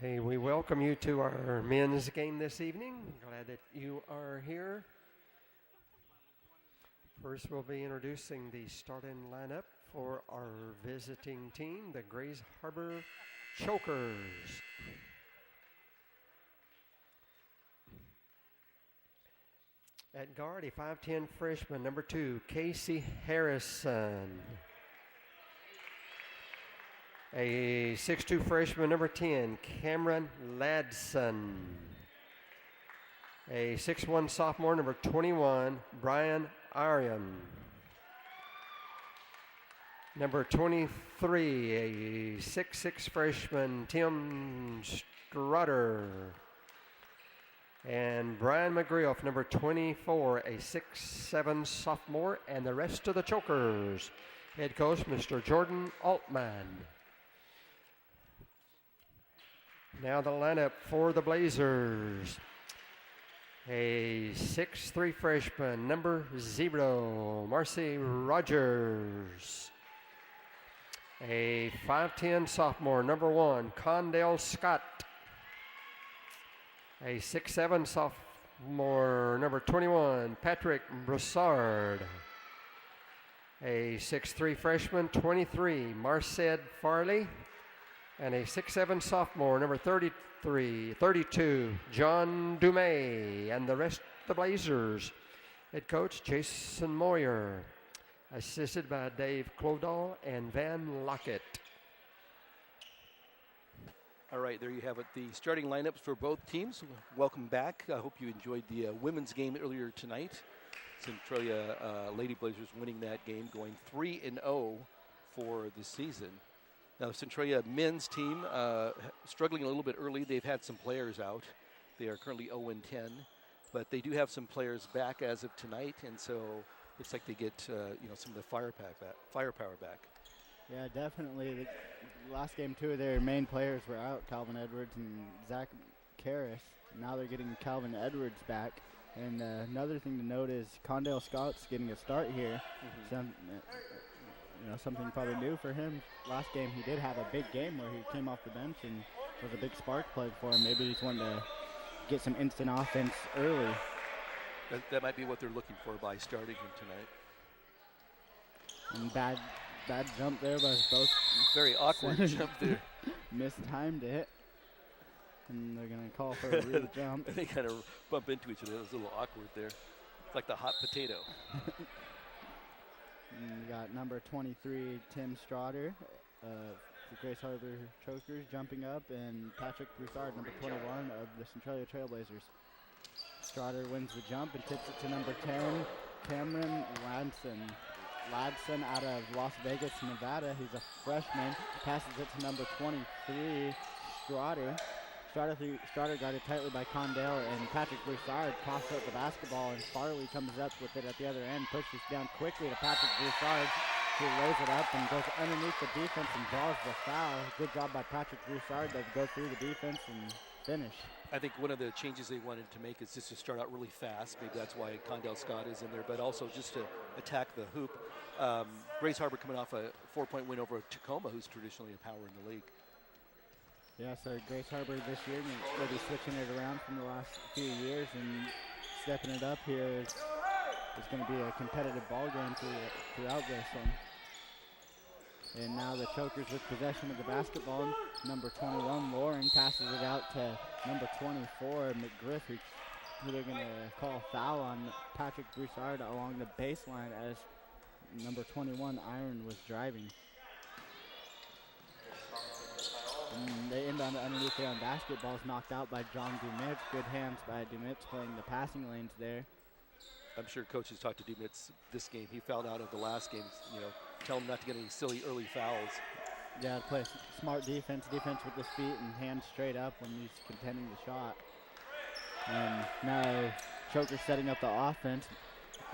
Hey, we welcome you to our men's game this evening. Glad that you are here. First, we'll be introducing the starting lineup for our visiting team, the Grays Harbor Chokers. At guard, a 5'10 freshman, number 2, Casey Harrison. A 6'2 freshman, number 10, Cameron Ladson. A 6'1 sophomore, number 21, Brian Arian. Number 23, a 6'6 freshman, Tim Strutter. And Brian McGriff, number 24, a 6'7 sophomore, and the rest of the Chokers. Head coach, Mr. Jordan Altman. Now the lineup for the Blazers. A 6'3 freshman, number 0, Marcy Rogers. A 5'10 sophomore, number 1, Condell Scott. A 6'7 sophomore, number 21, Patrick Broussard. A 6'3 freshman, 23, Marced Farley. And a 6'7 sophomore, number 32, John Dumay. And the rest of the Blazers. Head coach, Jason Moyer. Assisted by Dave Clodahl and Van Lockett. All right, there you have it. The starting lineups for both teams. Welcome back. I hope you enjoyed the women's game earlier tonight. Centralia Lady Blazers winning that game, going 3-0 for the season. Now, the Centralia men's team struggling a little bit early. They've had some players out. They are currently 0-10, but they do have some players back as of tonight, and so looks like they get some of the firepower back. Yeah, definitely. The last game, 2 of their main players were out, Calvin Edwards and Zach Karras. Now they're getting Calvin Edwards back. And another thing to note is Condell Scott's getting a start here. Something probably new for him. Last game he did have a big game where he came off the bench and was a big spark plug for him. Maybe he's wanting to get some instant offense early. That might be what they're looking for by starting him tonight. And bad jump there by both. Very awkward jump there. Mistimed it. And they're going to call for a real jump. They kind of bump into each other. It was a little awkward there. It's like the hot potato. And we got number 23, Tim Strutter, the Grace Harbor Chokers, jumping up, and Patrick Broussard, number 21 of the Centralia Trailblazers. Strutter wins the jump and tips it to number 10, Cameron Ladson. Ladson out of Las Vegas, Nevada. He's a freshman. Passes it to number 23, Strutter. Strutter got it tightly by Condell, and Patrick Broussard tossed out the basketball, and Farley comes up with it at the other end, pushes down quickly to Patrick Broussard, who lays it up and goes underneath the defense and draws the foul. Good job by Patrick Broussard to go through the defense and finish. I think one of the changes they wanted to make is just to start out really fast. Maybe that's why Condell Scott is in there, but also just to attack the hoop. Grace Harbor coming off a 4-point win over Tacoma, who's traditionally a power in the league. Yeah, so Grace Harbor this year, they'll be switching it around from the last few years and stepping it up here. It's going to be a competitive ball game throughout this one. And now the Chokers with possession of the basketball. Number 21, Loring, passes it out to number 24, McGriff, who they're going to call foul on Patrick Broussard along the baseline as number 21, Iron, was driving. And they end on underneath there on basketballs, knocked out by John Dumitz. Good hands by Dumitz playing the passing lanes there. I'm sure coaches talked to Dumitz this game. He fouled out of the last game. Tell him not to get any silly early fouls. Yeah, play smart defense with his feet and hands straight up when he's contending the shot. And now Choker setting up the offense.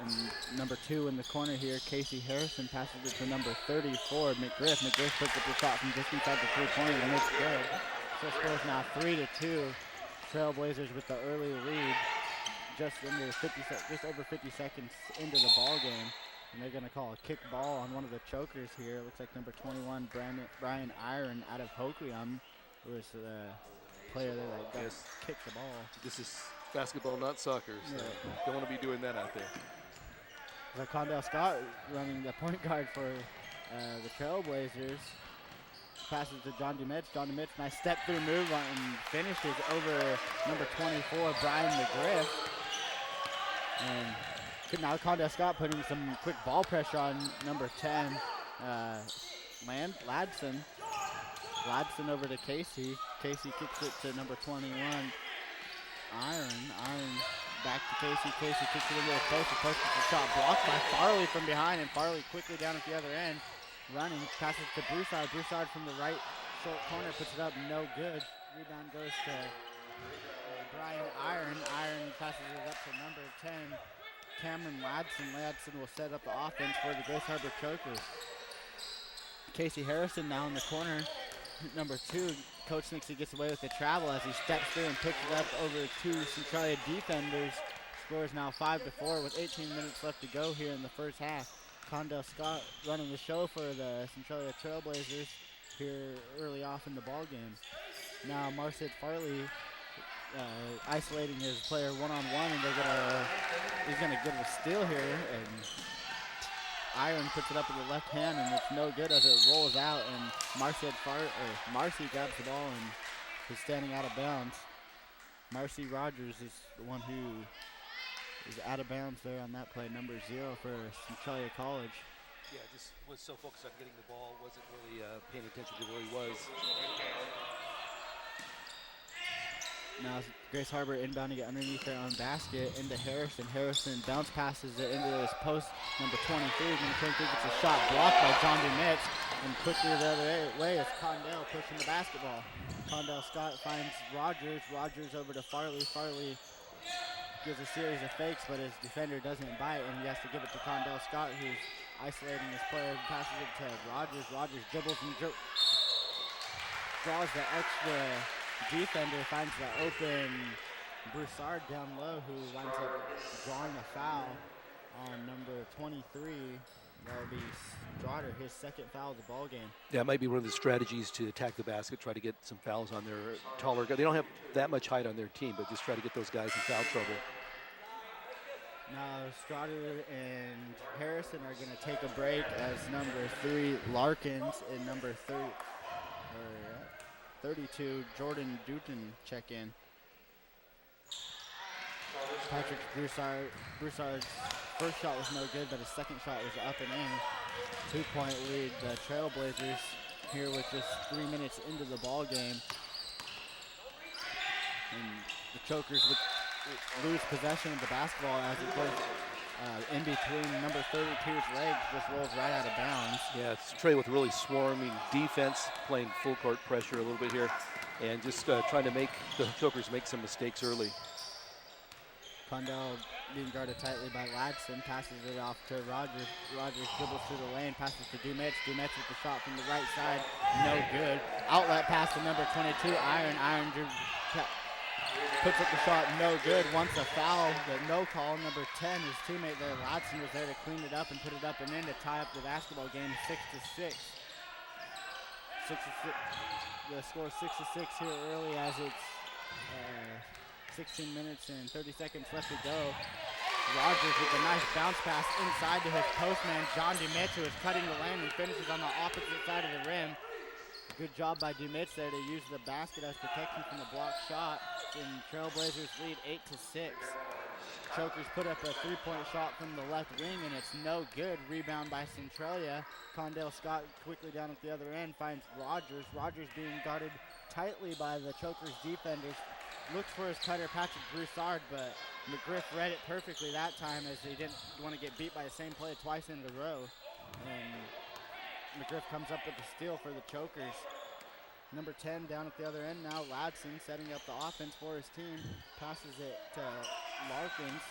And number 2 in the corner here, Casey Harrison, passes it to number 34, McGriff. McGriff picks up the shot from just inside the 3-pointer and it's good. So it scores now 3-2. Trailblazers with the early lead, just over 50 seconds into the ball game. And they're going to call a kick ball on one of the Chokers here. It looks like number 21, Brian Iron out of Hoquiam, who was player there that got Yes. kicked the ball. This is basketball, not soccer, so don't want to be doing that out there. So Condell Scott running the point guard for the Trailblazers. Passes to John DeMitz. John DeMitz, nice step-through move and finishes over number 24, Brian McGriff. And now Condell Scott putting some quick ball pressure on number 10, Ladson. Ladson over to Casey. Casey kicks it to number 21, Iron back to Casey. Casey kicks it into the post. The post gets a shot blocked by Farley from behind, and Farley quickly down at the other end. Running, passes to Broussard. Broussard from the right short corner puts it up, no good. Rebound goes to Brian Iron. Iron passes it up to number 10, Cameron Ladson. Ladson will set up the offense for the Grace Harbor Chokers. Casey Harrison now in the corner. Number 2, Coach thinks he gets away with the travel as he steps through and picks it up over 2 Centralia defenders. Score is now 5-4 with 18 minutes left to go here in the first half. Condell Scott running the show for the Centralia Trailblazers here early off in the ball game. Now Marcid Farley isolating his player one-on-one, and he's gonna get a steal here, and Iron puts it up with the left hand, and it's no good as it rolls out, and Marcy grabs the ball and is standing out of bounds. Marcy Rogers is the one who is out of bounds there on that play, number 0 for Centralia College. Yeah, just was so focused on getting the ball, wasn't really paying attention to where he was. Now Grace Harbor inbounding it underneath their own basket into Harrison. Harrison bounce passes it into his post, number 23. Number 23 gets a shot blocked by John DeMitz, and quickly the other way is Condell pushing the basketball. Condell Scott finds Rogers. Rogers over to Farley. Farley gives a series of fakes, but his defender doesn't bite, and he has to give it to Condell Scott, who's isolating his player, passes it to Rogers. Rogers dribbles and draws the extra defender, finds the open Broussard down low, who winds up drawing a foul on number 23. That would be Strotter, his second foul of the ball game. Yeah, it might be one of the strategies to attack the basket, try to get some fouls on their taller guys. They don't have that much height on their team, but just try to get those guys in foul trouble. Now Strotter and Harrison are going to take a break as number 3 Larkins and number 32 Jordan Dutton check in. Patrick Broussard's first shot was no good, but his second shot was up and in. 2-point lead, the Trailblazers here with just 3 minutes into the ball game. And the Chokers would lose possession of the basketball as it goes in between number 32's legs, just rolls right out of bounds. Yeah, it's Trey with really swarming defense, playing full court pressure a little bit here, and just trying to make the Chokers make some mistakes early. Condell being guarded tightly by Ladson, passes it off to Rogers. Rogers dribbles through the lane, passes to Dumetz. Dumetz with the shot from the right side, no good. Outlet pass to number 22, Iron. Iron puts up the shot, no good. Wants a foul, but no call. Number 10, his teammate there, Ladson, was there to clean it up and put it up and in to tie up the basketball game 6-6. The score 6-6 here early as it's 16 minutes and 30 seconds left to go. Rogers with a nice bounce pass inside to his postman, John DeMitz, who is cutting the lane and finishes on the opposite side of the rim. Good job by DeMitz there to use the basket as protection from the blocked shot. And Trailblazers lead 8-6. Chokers put up a 3-point shot from the left wing, and it's no good. Rebound by Centralia. Condell Scott quickly down at the other end finds Rogers. Rogers being guarded tightly by the Chokers defenders. Looks for his cutter, Patrick Broussard, but McGriff read it perfectly that time as he didn't want to get beat by the same play twice in a row. And McGriff comes up with the steal for the Chokers. Number 10 down at the other end now, Ladson setting up the offense for his team. Passes it to Larkins.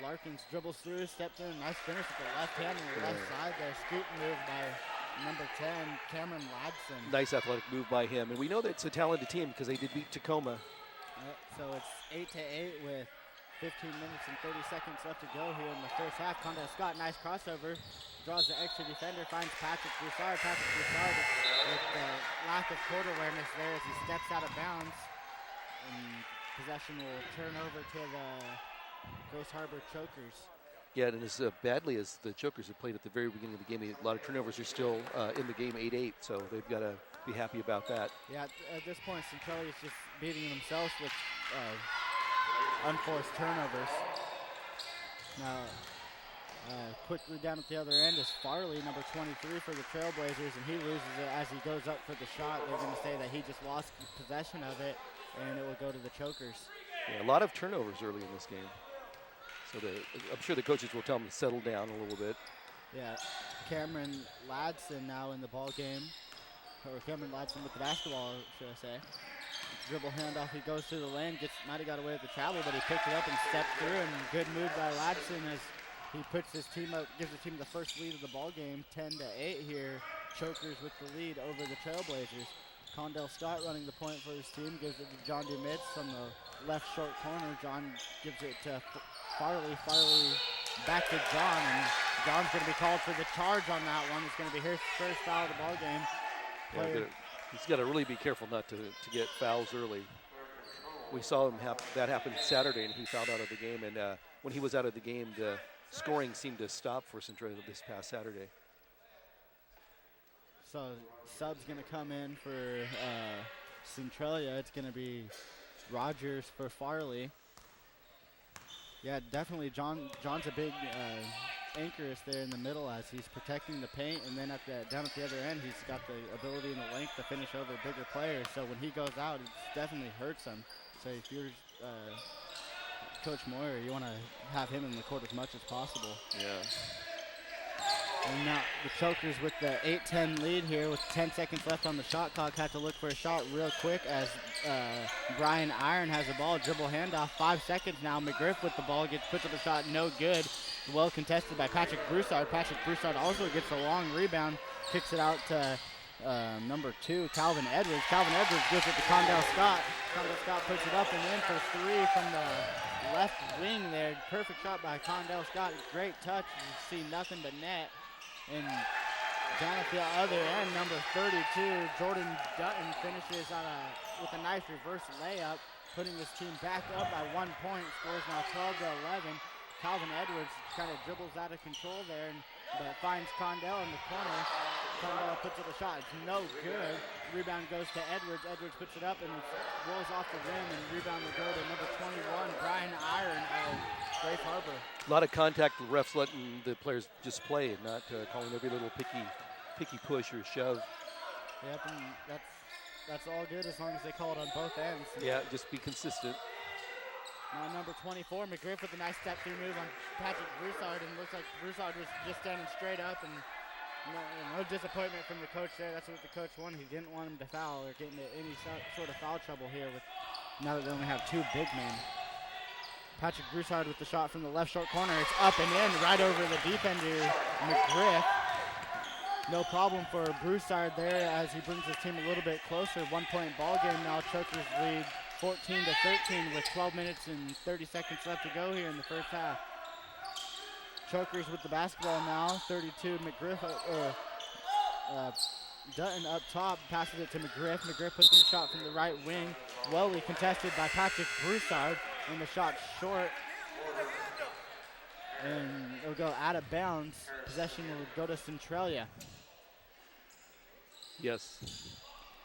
Larkins dribbles through, steps in, nice finish with the left hand on the left side there. Scoop move by number 10, Cameron Ladson. Nice athletic move by him. And we know that it's a talented team because they did beat Tacoma. So it's 8-8 with 15 minutes and 30 seconds left to go here in the first half. Condell Scott, nice crossover. Draws the extra defender, finds Patrick Broussard. Patrick Broussard with the lack of court awareness there as he steps out of bounds. And possession will turn over to the Grace Harbor Chokers. Yeah, and as badly as the Chokers have played at the very beginning of the game, a lot of turnovers are still in the game, 8-8, so they've got to be happy about that. Yeah, at this point, Centralia is just beating themselves with unforced turnovers. Now, quickly down at the other end is Farley, number 23 for the Trailblazers, and he loses it as he goes up for the shot. They're going to say that he just lost possession of it, and it will go to the Chokers. Yeah, a lot of turnovers early in this game. So I'm sure the coaches will tell them to settle down a little bit. Yeah, Cameron Ladson now in the ball game, or Cameron Ladson with the basketball, should I say. Dribble handoff, he goes through the lane, might have got away with the travel, but he picked it up and stepped through, and good move by Ladson as he puts his team up, gives the team the first lead of the ball game, 10-8 here. Chokers with the lead over the Trailblazers. Condell Scott running the point for his team, gives it to John DeMitz from the left short corner. John gives it to Farley. Farley back to John, and John's going to be called for the charge on that one. It's going to be his first foul of the ball game. Yeah, he's got to really be careful not to get fouls early. We saw him that happen Saturday, and he fouled out of the game. And when he was out of the game, the scoring seemed to stop for Centralia this past Saturday. So sub's going to come in for Centralia. It's going to be Rogers for Farley. Yeah, definitely John's a big anchorist there in the middle as he's protecting the paint, and then down at the other end, he's got the ability and the length to finish over bigger players. So when he goes out, it definitely hurts him. So if you're Coach Moyer, you want to have him in the court as much as possible. Yeah. And now the Chokers with the 8-10 lead here with 10 seconds left on the shot clock have to look for a shot real quick as Brian Iron has the ball. Dribble handoff, 5 seconds now. McGriff with the ball puts up a shot, no good. Well contested by Patrick Broussard. Patrick Broussard also gets a long rebound, kicks it out to number 2, Calvin Edwards. Calvin Edwards gives it to Condell Scott. Condell Scott puts it up and in for 3 from the left wing there. Perfect shot by Condell Scott. Great touch. You see nothing but net. And down at the other end, number 32, Jordan Dutton finishes with a nice reverse layup, putting his team back up by 1 point. Scores now 12-11. Calvin Edwards kind of dribbles out of control there, but finds Condell in the corner. Condell puts up a shot. It's no good. Rebound goes to Edwards. Edwards puts it up and it rolls off the rim, and rebound will go to number 21, Brian Iron of Grace Harbor. A lot of contact. The refs letting the players just play and not calling every little picky push or shove. Yep, and that's all good as long as they call it on both ends. Yeah, just be consistent. Now number 24, McGriff with a nice step-through move on Patrick Broussard, and looks like Broussard was just standing straight up, and no disappointment from the coach there. That's what the coach wanted. He didn't want him to foul or get into any sort of foul trouble here now that they only have 2 big men. Patrick Broussard with the shot from the left short corner. It's up and in right over the defender, McGriff. No problem for Broussard there as he brings his team a little bit closer. 1 point ball game now. Chokers lead 14-13 with 12 minutes and 30 seconds left to go here in the first half. Chokers with the basketball now. 32 McGriff, Dutton up top, passes it to McGriff. McGriff puts in a shot from the right wing. Well contested by Patrick Broussard, and the shot short. And it'll go out of bounds. Possession will go to Centralia. Yes.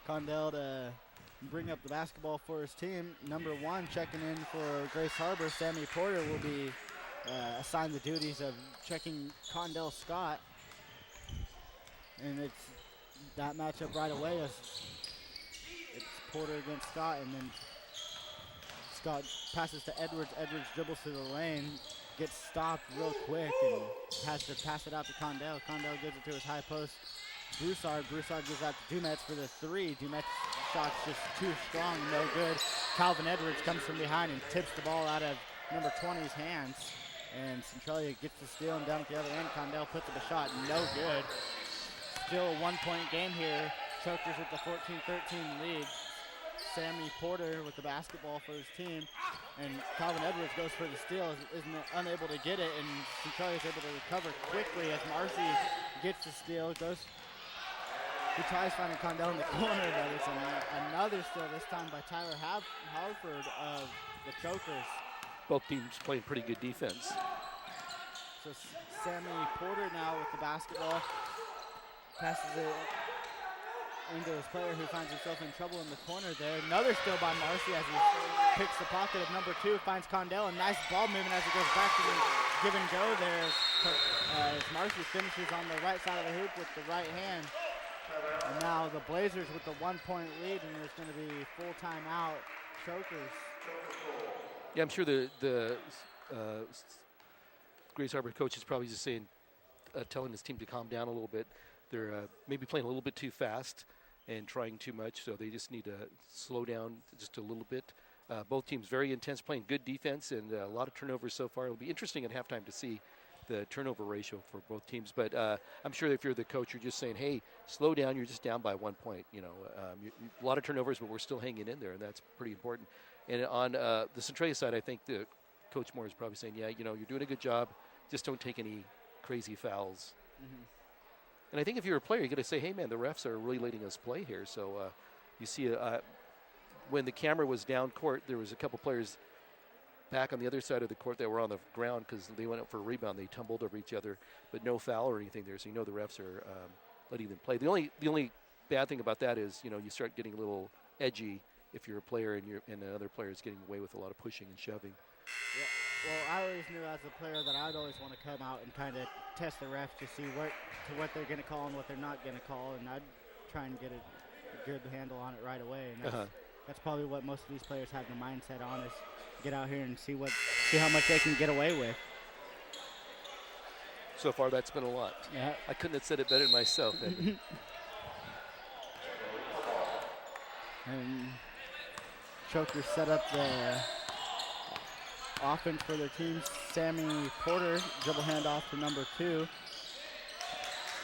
Condell to bring up the basketball for his team. Number 1 checking in for Grace Harbor, Sammy Porter, will be assigned the duties of checking Condell Scott. And it's that matchup right away as it's Porter against Scott, and then Scott passes to Edwards. Edwards dribbles to the lane, gets stopped real quick, and has to pass it out to Condell. Condell gives it to his high post. Broussard gives out to Dumetz for the 3. Dumetz shot's just too strong, no good. Calvin Edwards comes from behind and tips the ball out of number 20's hands. And Centralia gets the steal, and down at the other end, Condell puts up a shot, no good. Still a 1 point game here. Chokers with the 14-13 lead. Sammy Porter with the basketball for his team. And Calvin Edwards goes for the steal, is unable to get it, and Centralia is able to recover quickly as Marcy gets the steal, goes He tries finding Condell in the corner, but it's another steal, this time by Tyler Harford of the Chokers. Both teams playing pretty good defense. So Sammy Porter now with the basketball. Passes it into his player who finds himself in trouble in the corner there. Another steal by Marcy as he picks the pocket of number 2, finds Condell. A nice ball movement as it goes back to the give and go there as Marcy finishes on the right side of the hoop with the right hand. And now the Blazers with the 1-point lead, and there's going to be full timeout. Chokers. Yeah, I'm sure the Grace Harbor coach is probably just saying, telling his team to calm down a little bit. They're maybe playing a little bit too fast and trying too much, so they just need to slow down just a little bit. Both teams very intense, playing good defense, and a lot of turnovers so far. It'll be interesting at halftime to see the turnover ratio for both teams. But I'm sure if you're the coach, you're just saying, hey, slow down. You're just down by 1 point. A lot of turnovers, but we're still hanging in there, and that's pretty important. And on the Centralia side, I think the Coach Moore is probably saying, yeah, you're doing a good job. Just don't take any crazy fouls. Mm-hmm. And I think if you're a player, you got to say, hey, man, the refs are really letting us play here. So you see when the camera was down court, there was a couple players back on the other side of the court that were on the ground because they went up for a rebound. They tumbled over each other, but no foul or anything there. So the refs are letting them play. The only bad thing about that is, you start getting a little edgy if you're a player and another player is getting away with a lot of pushing and shoving. Yeah. Well, I always knew as a player that I'd always want to come out and kind of test the refs to see what they're going to call and what they're not going to call, and I'd try and get a good handle on it right away. And that's probably what most of these players have the mindset on, is get out here and see how much they can get away with. So far, that's been a lot. Yeah. I couldn't have said it better myself. And Chokers set up the offense for their team. Sammy Porter, dribble handoff to number 2.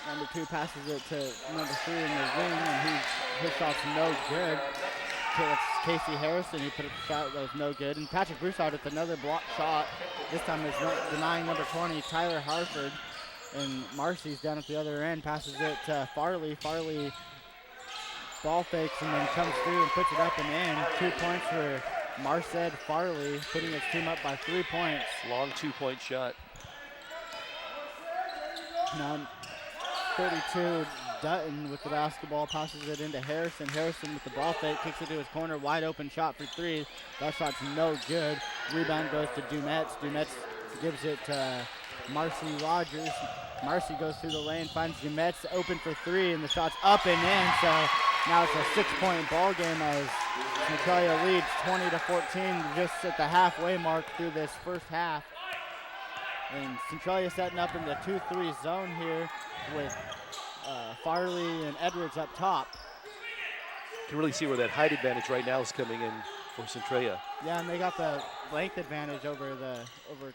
Number 2 passes it to number 3 in the wing, and his shot's no good. It's Casey Harrison who put up a shot that was no good. And Patrick Broussard with another block shot. This time it's denying number 20, Tyler Harford. And Marcy's down at the other end, passes it to Farley. Farley ball fakes and then comes through and puts it up and in. 2 points for Marced Farley, putting his team up by 3 points. Long 2-point shot. Now 32, Dutton with the basketball, passes it into Harrison. Harrison with the ball fake, kicks it to his corner, wide open shot for 3. That shot's no good. Rebound goes to Dumetz. Dumetz gives it to Marcy Rogers. Marcy goes through the lane, finds Dumetz open for 3, and the shot's up and in. So now it's a 6-point ball game as Centralia leads 20-14 just at the halfway mark through this first half. And Centralia setting up in the 2-3 zone here with Farley and Edwards up top. You can really see where that height advantage right now is coming in for Centralia. Yeah, and they got the length advantage over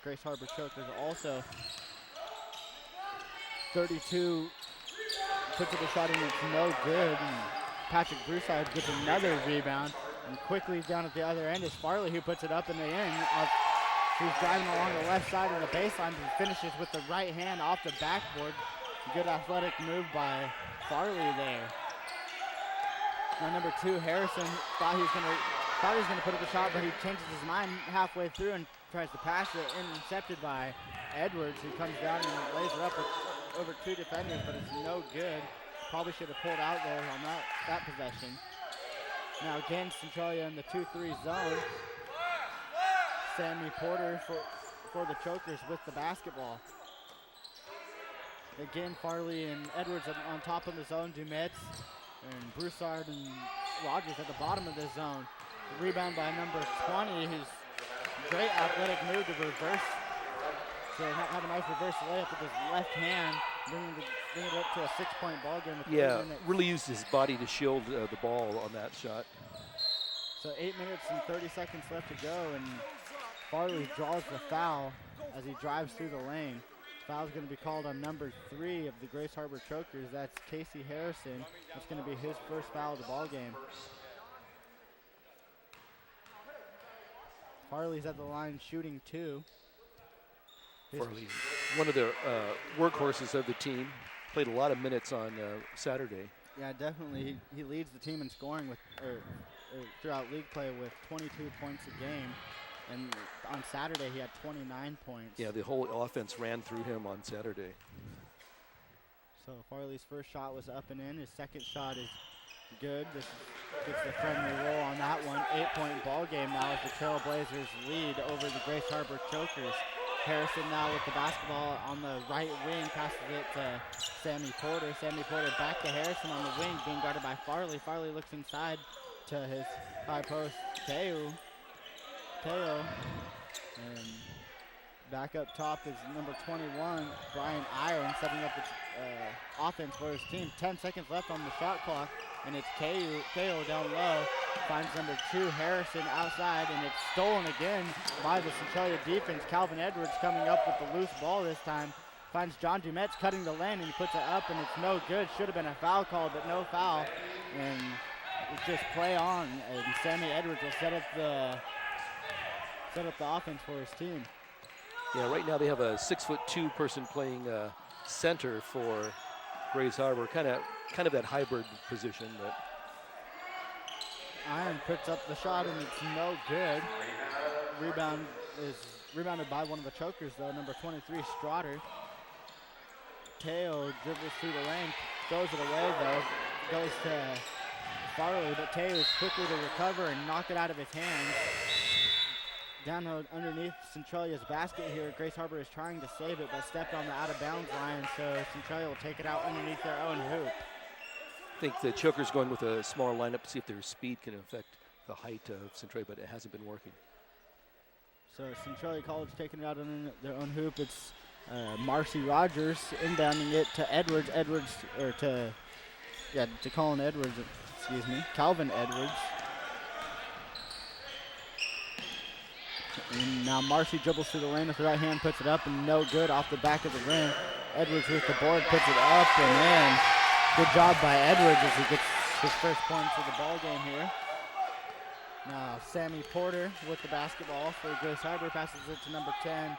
Grace Harbor Chokers also. 32 puts up a shot and it's no good. And Patrick Broussard gets another rebound, and quickly down at the other end is Farley who puts it up in the end. He's driving along the left side of the baseline and finishes with the right hand off the backboard. Good athletic move by Farley there. Now number 2, Harrison, thought he was gonna put up a shot, but he changes his mind halfway through and tries to pass it, intercepted by Edwards, who comes down and lays it up with over 2 defenders, but it's no good. Probably should have pulled out there on that possession. Now again, Centralia in the 2-3 zone. Sammy Porter for the Chokers with the basketball. Again, Farley and Edwards on top of the zone. Dumetz and Broussard and Rogers at the bottom of the zone. The rebound by number 20, who's great athletic move to reverse. So have a nice reverse layup with his left hand, bring it up to a 6-point ball game. Yeah, really used his body to shield the ball on that shot. So 8 minutes and 30 seconds left to go, and Farley draws the foul as he drives through the lane. Foul's going to be called on number 3 of the Grace Harbor Chokers. That's Casey Harrison. That's going to be his first foul of the ball game. Farley's at the line shooting 2. Farley, one of the workhorses of the team, played a lot of minutes on Saturday. Yeah, definitely. He leads the team in scoring with throughout league play with 22 points a game. And on Saturday, he had 29 points. Yeah, the whole offense ran through him on Saturday. So Farley's first shot was up and in. His second shot is good. This gets the friendly roll on that one. 8-point ball game now as the Trailblazers lead over the Grace Harbor Chokers. Harrison now with the basketball on the right wing, passes it to Sammy Porter. Sammy Porter back to Harrison on the wing, being guarded by Farley. Farley looks inside to his high post, Teo. And back up top is number 21, Brian Iron, setting up the offense for his team. 10 seconds left on the shot clock, and it's Teo down low. Finds number 2, Harrison, outside, and it's stolen again by the Centralia defense. Calvin Edwards coming up with the loose ball this time. Finds John Dumetz cutting the lane, and he puts it up, and it's no good. Should have been a foul call, but no foul. And it's just play on, and Sammy Edwards will set up the offense for his team. Yeah, right now they have a 6'2" person playing center for Grace Harbor, kind of that hybrid position. But Iron puts up the shot, and it's no good. Rebound is rebounded by one of the Chokers, though, number 23, Strotter. Teo dribbles through the lane, throws it away, though. Goes to Farley, but Teo is quickly to recover and knock it out of his hands. Down underneath Centralia's basket here, Grace Harbor is trying to save it, but stepped on the out-of-bounds line, so Centralia will take it out underneath their own hoop. I think the Chokers going with a smaller lineup to see if their speed can affect the height of Centralia, but it hasn't been working. So Centralia College taking it out on their own hoop. It's Marcy Rogers inbounding it to Edwards. To Colin Edwards, Calvin Edwards. And now Marcy dribbles through the lane with the right hand, puts it up, and no good off the back of the rim. Edwards with the board, puts it up and in. Good job by Edwards as he gets his first points of the ball game here. Now Sammy Porter with the basketball for Grace Harbor, passes it to number 10,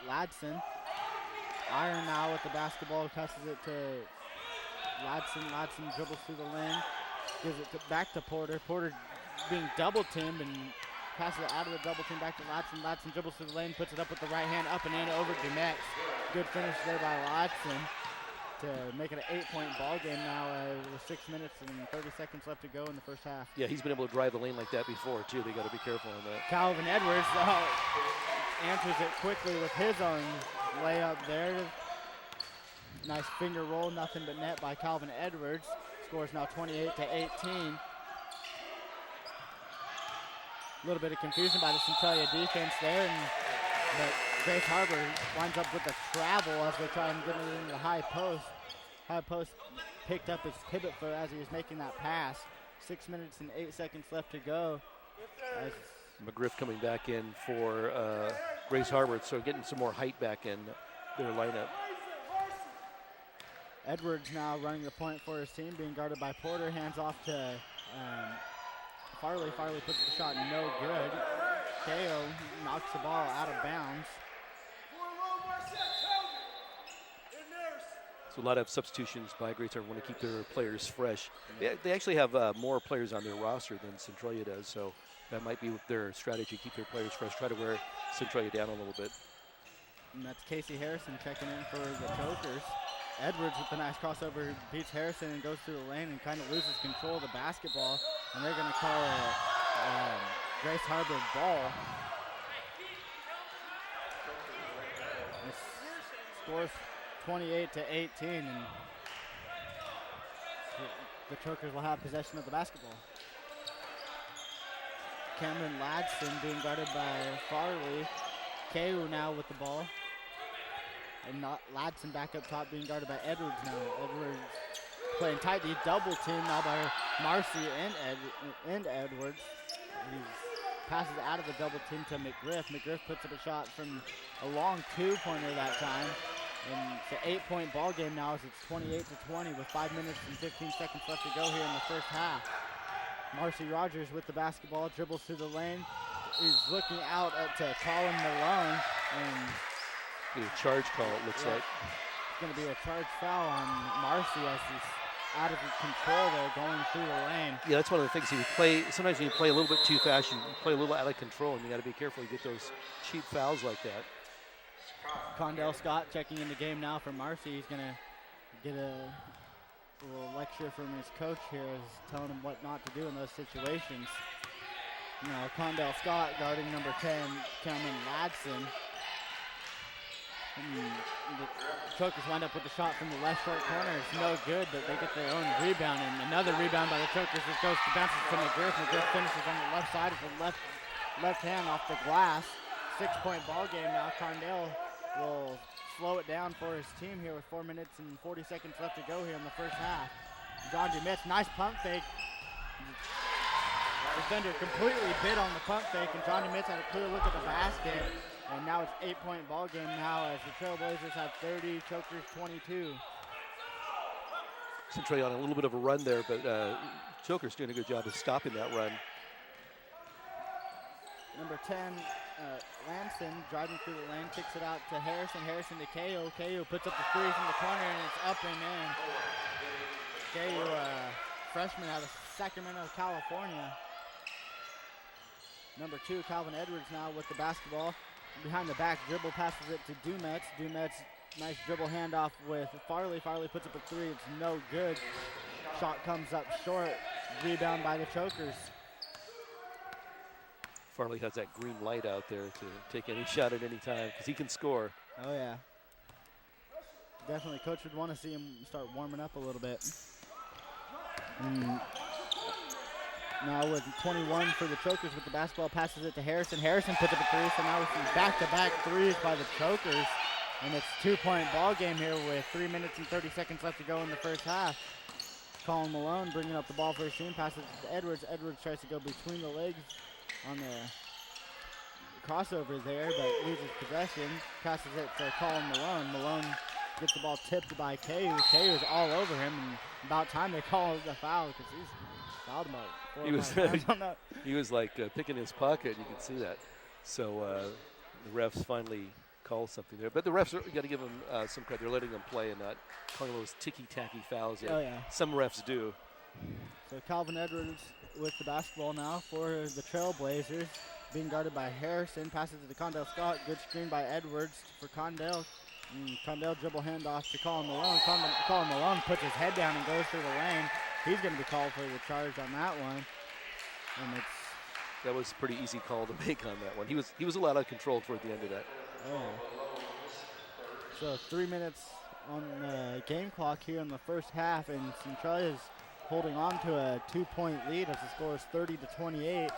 Ladson. Iron now with the basketball, passes it to Ladson. Ladson dribbles through the lane, gives it back to Porter. Porter being double teamed and passes it out of the double team back to Ladson. Ladson dribbles through the lane, puts it up with the right hand, up and in over Dumetz. Good finish there by Ladson to make it an 8-point ball game now with 6 minutes and 30 seconds left to go in the first half. Yeah, he's been able to drive the lane like that before, too. They got to be careful on that. Calvin Edwards answers it quickly with his own layup there. Nice finger roll, nothing but net by Calvin Edwards. Scores now 28-18. A little bit of confusion by the Centralia defense there, but Grace Harbor winds up with a travel as they try and get it into the high post. High post picked up his pivot foot as he was making that pass. 6 minutes and 8 seconds left to go. McGriff coming back in for Grace Harbor, so getting some more height back in their lineup. Edwards now running the point for his team, being guarded by Porter. Hands off to Farley. Farley puts the shot no good. Teo knocks the ball out of bounds. So a lot of substitutions by Grace Harbor want to keep their players fresh. They actually have more players on their roster than Centralia does, so that might be their strategy, keep their players fresh, try to wear Centralia down a little bit. And that's Casey Harrison checking in for the Chokers. Edwards with the nice crossover beats Harrison and goes through the lane and kind of loses control of the basketball. And they're going to call a Grace Harbor ball. It scores 28-18, and the Chokers will have possession of the basketball. Cameron Ladson being guarded by Farley. Keu now with the ball. And Ladson back up top being guarded by Edwards now. Edwards playing tight. He double teamed now by Marcy and Edwards. He passes out of the double team to McGriff. McGriff puts up a shot from a long two-pointer that time. And it's an 8-point ball game now as it's 28-20 with 5 minutes and 15 seconds left to go here in the first half. Marcy Rogers with the basketball, dribbles through the lane. He's looking out to Colin Malone. And a charge call, it looks like. It's going to be a charge foul on Marcy as he's out of control there going through the lane. Yeah, that's one of the things. Sometimes when you play a little bit too fast, you play a little out of control, and you got to be careful you get those cheap fouls like that. Condell Scott checking in the game now for Marcy. He's going to get a little lecture from his coach here, is telling him what not to do in those situations. Now Condell Scott guarding number 10, Cameron Ladson. The Chokers wind up with the shot from the left short corner. It's no good, but they get their own rebound, and another rebound by the Chokers. It goes to bounces to McGriff. McGriff finishes on the left side with the left hand off the glass. 6-point ball game now. Condell will slow it down for his team here with 4 minutes and 40 seconds left to go here in the first half. John DeMitz, nice pump fake. Defender completely bid on the pump fake, and John DeMitz had a clear look at the basket. And now it's 8-point ball game now as the Trailblazers have 30, Chokers 22. Centralia on a little bit of a run there, but Chokers doing a good job of stopping that run. Number 10, Lamson driving through the lane, kicks it out to Harrison. Harrison to KO. KO puts up the three from the corner, and it's up and in. KO, freshman out of Sacramento, California. Number 2, Calvin Edwards now with the basketball. Behind the back, dribble passes it to Dumetz. Dumetz, nice dribble handoff with Farley. Farley puts up a three. It's no good. Shot comes up short. Rebound by the Chokers. Farley has that green light out there to take any shot at any time because he can score. Oh, yeah. Definitely, coach would want to see him start warming up a little bit. Now with 21 for the Chokers with the basketball, passes it to Harrison. Harrison puts up a three, so now we see back-to-back threes by the Chokers. And it's 2-point ball game here with 3 minutes and 30 seconds left to go in the first half. Colin Malone bringing up the ball for his team, passes it to Edwards. Edwards tries to go between the legs on the crossover there, but loses possession. Passes it to Colin Malone. Malone gets the ball tipped by KU. KU is all over him, and about time they call the foul because he's fouled him out. He was like picking his pocket. You can see that. So the refs finally call something there. But the refs, you got to give them some credit. They're letting them play and not calling those ticky-tacky fouls. Oh, yeah. Some refs do. So Calvin Edwards with the basketball now for the Trailblazers. Being guarded by Harrison. Passes it to Condell Scott. Good screen by Edwards for Condell. Condell dribble handoff to Colin Malone. Colin Malone puts his head down and goes through the lane. He's going to be called for the charge on that one. And that was a pretty easy call to make on that one. He was a lot out of control toward the end of that. Oh. So 3 minutes on the game clock here in the first half, and Centralia is holding on to a 2-point lead as the score is 30-28.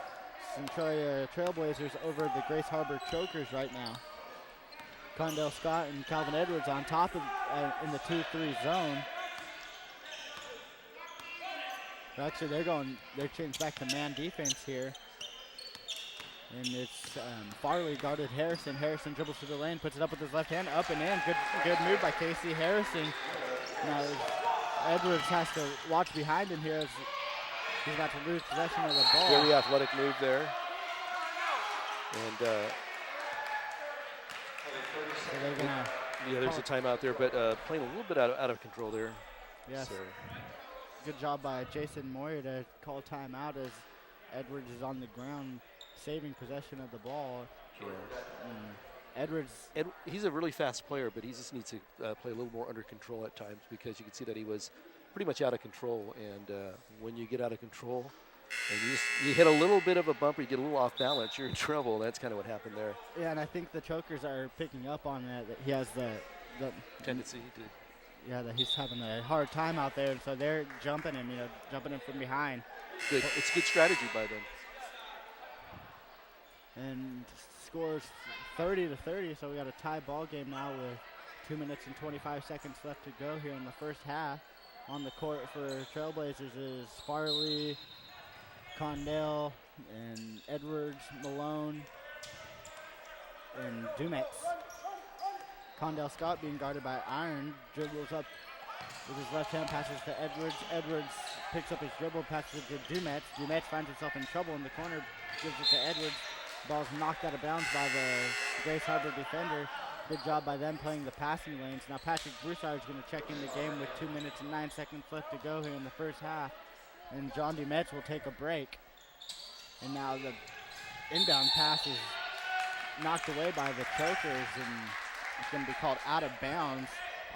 Centralia Trailblazers over the Grace Harbor Chokers right now. Condell Scott and Calvin Edwards on top of in the 2-3 zone. Actually, they're changed back to man defense here. And it's Farley guarded Harrison. Harrison dribbles to the lane, puts it up with his left hand, up and in. Good move by Casey Harrison. Now Edwards has to watch behind him here as he's about to lose possession of the ball. Very athletic move there. And so they're gonna there's a timeout there, but playing a little bit out of control there. Yes. So. Good job by Jason Moyer to call timeout as Edwards is on the ground saving possession of the ball. Yeah. Edwards. He's a really fast player, but he just needs to play a little more under control at times because you can see that he was pretty much out of control. And when you get out of control and you hit a little bit of a bump or you get a little off balance, you're in trouble. That's kind of what happened there. Yeah, and I think the Chokers are picking up on that he has the tendency to. Yeah, that he's having a hard time out there, so they're jumping him from behind. Good. It's good strategy by them. And scores 30-30, so we got a tie ball game now with 2 minutes and 25 seconds left to go here in the first half. On the court for Trailblazers is Farley, Condell, and Edwards, Malone, and Dumetz. Condell Scott being guarded by Iron, dribbles up with his left hand, passes to Edwards. Edwards picks up his dribble, passes it to Dumetz. Dumetz finds himself in trouble in the corner, gives it to Edwards. Ball's knocked out of bounds by the Grace Harbor defender. Good job by them playing the passing lanes. Now Patrick Broussard is going to check in the game with 2 minutes and 9 seconds left to go here in the first half. And John Dumetz will take a break. And now the inbound pass is knocked away by the Chokers, and it's going to be called out of bounds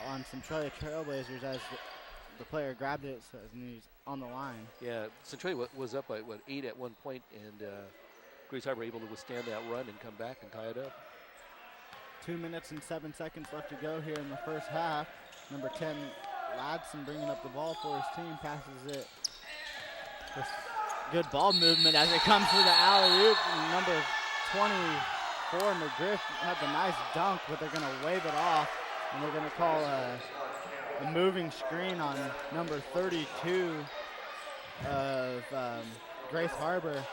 on Centralia Trailblazers as the player grabbed it, so he's on the line. Yeah, Centralia was up by, 8 at one point, and Grace Harbor able to withstand that run and come back and tie it up. 2 minutes and 7 seconds left to go here in the first half. Number 10, Ladson bringing up the ball for his team, passes it. Good ball movement as it comes through the alley-oop. Number 24, McGriff, had the nice dunk, but they're going to wave it off, and they're going to call a moving screen on number 32 of Grace Harbor.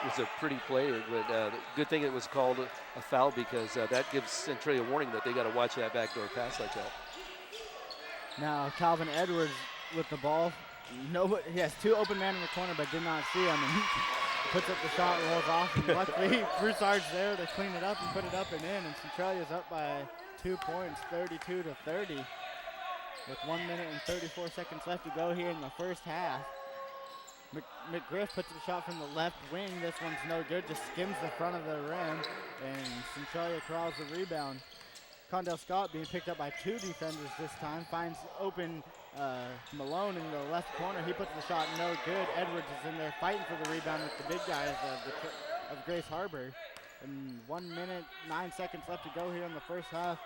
It was a pretty play, but the good thing it was called a foul, because that gives Centralia a warning that they got to watch that backdoor pass like that. Now Calvin Edwards with the ball. He has 2 open men in the corner, but did not see him. And he puts up the shot, rolls off, and luckily Broussard's there to clean it up and put it up and in. And Centralia's up by 2 points, 32-30, with 1 minute and 34 seconds left to go here in the first half. McGriff puts the shot from the left wing. This one's no good, just skims the front of the rim, and Centralia crawls the rebound. Condell Scott being picked up by 2 defenders this time, finds open Malone in the left corner. He puts the shot no good. Edwards is in there fighting for the rebound with the big guys of Grace Harbor. And 1 minute, 9 seconds left to go here in the first half.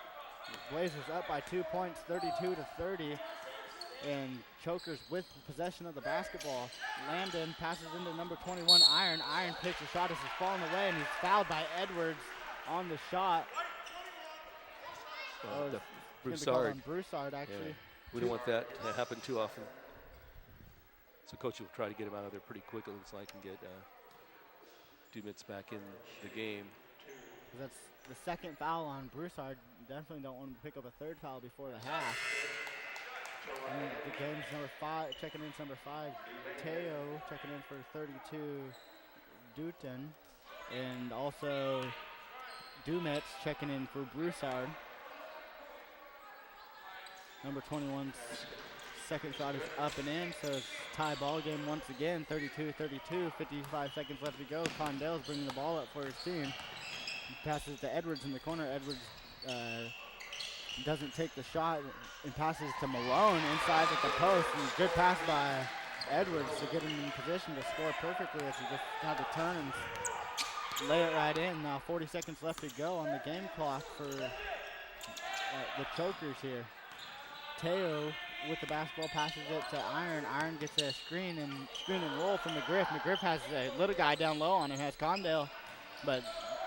Blazers up by 2 points, 32-30. And Chokers with possession of the basketball. Landon passes into number 21, Iron. Iron picks a shot as he's falling away, and he's fouled by Edwards on the shot. Broussard. Broussard, actually. Yeah. We don't want that to happen too often. So coach will try to get him out of there pretty quick, it looks like, and get Dumetz back in the game. That's the second foul on Broussard. Definitely don't want to pick up a third foul before the half. And the game's number 5, checking in number 5, Teo, checking in for 32, Dutton, and also Dumetz checking in for Broussard. Number 21's second shot is up and in, so it's tie ball game once again, 32-32, 55 seconds left to go. Condell's bringing the ball up for his team. He passes to Edwards in the corner. Edwards doesn't take the shot and passes to Malone inside at the post. And good pass by Edwards to get him in position to score perfectly as he just had to turn and lay it right in. Now 40 seconds left to go on the game clock for the Chokers here. Teo with the basketball passes it to Iron. Iron gets a screen and roll from McGriff. McGriff has a little guy down low on him, has Condell, but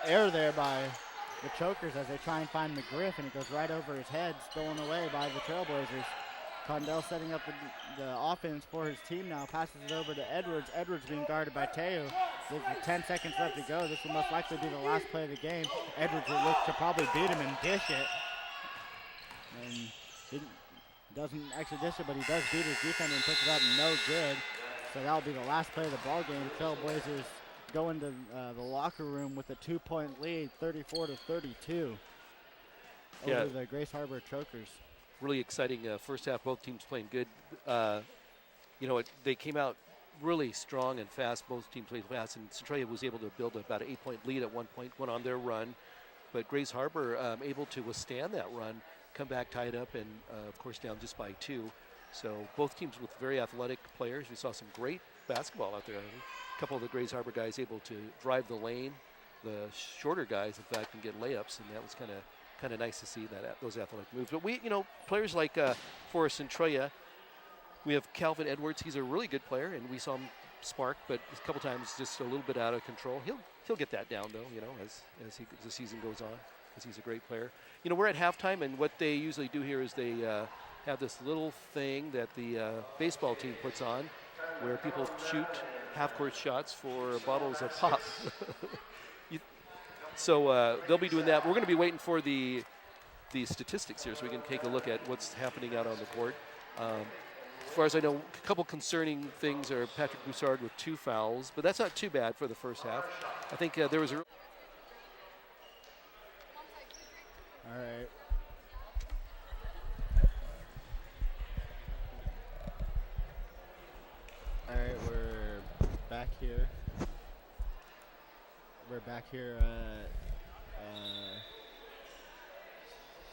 error there by the Chokers as they try and find McGriff, and it goes right over his head, stolen away by the Trailblazers. Condell setting up the offense for his team now, passes it over to Edwards. Edwards being guarded by Teo. There's 10 seconds left to go. This will most likely be the last play of the game. Edwards will look to probably beat him and dish it. And he doesn't actually dish it, but he does beat his defender and puts it up no good. So that'll be the last play of the ball game. Trailblazers go into the locker room with a 2-point lead, 34-32 over the Grace Harbor Chokers. Really exciting first half. Both teams playing good. They came out really strong and fast. Both teams played fast, and Centralia was able to build about an 8-point lead at one point, went on their run. But Grace Harbor able to withstand that run, come back, tie it up, and of course down just by 2. So both teams with very athletic players. We saw some great basketball out there. A couple of the Grace Harbor guys able to drive the lane. The shorter guys, in fact, can get layups, and that was kind of nice to see those athletic moves. But we, players like for Centralia, we have Calvin Edwards. He's a really good player, and we saw him spark, but a couple times just a little bit out of control. He'll get that down though, as the season goes on, because he's a great player. We're at halftime, and what they usually do here is they have this little thing that the baseball team puts on, where people shoot half-court shots for bottles of pop. So they'll be doing that. We're going to be waiting for the statistics here so we can take a look at what's happening out on the court. As far as I know, a couple concerning things are Patrick Broussard with 2 fouls, but that's not too bad for the first half. I think there was a All right. All right, we're back here. We're back here at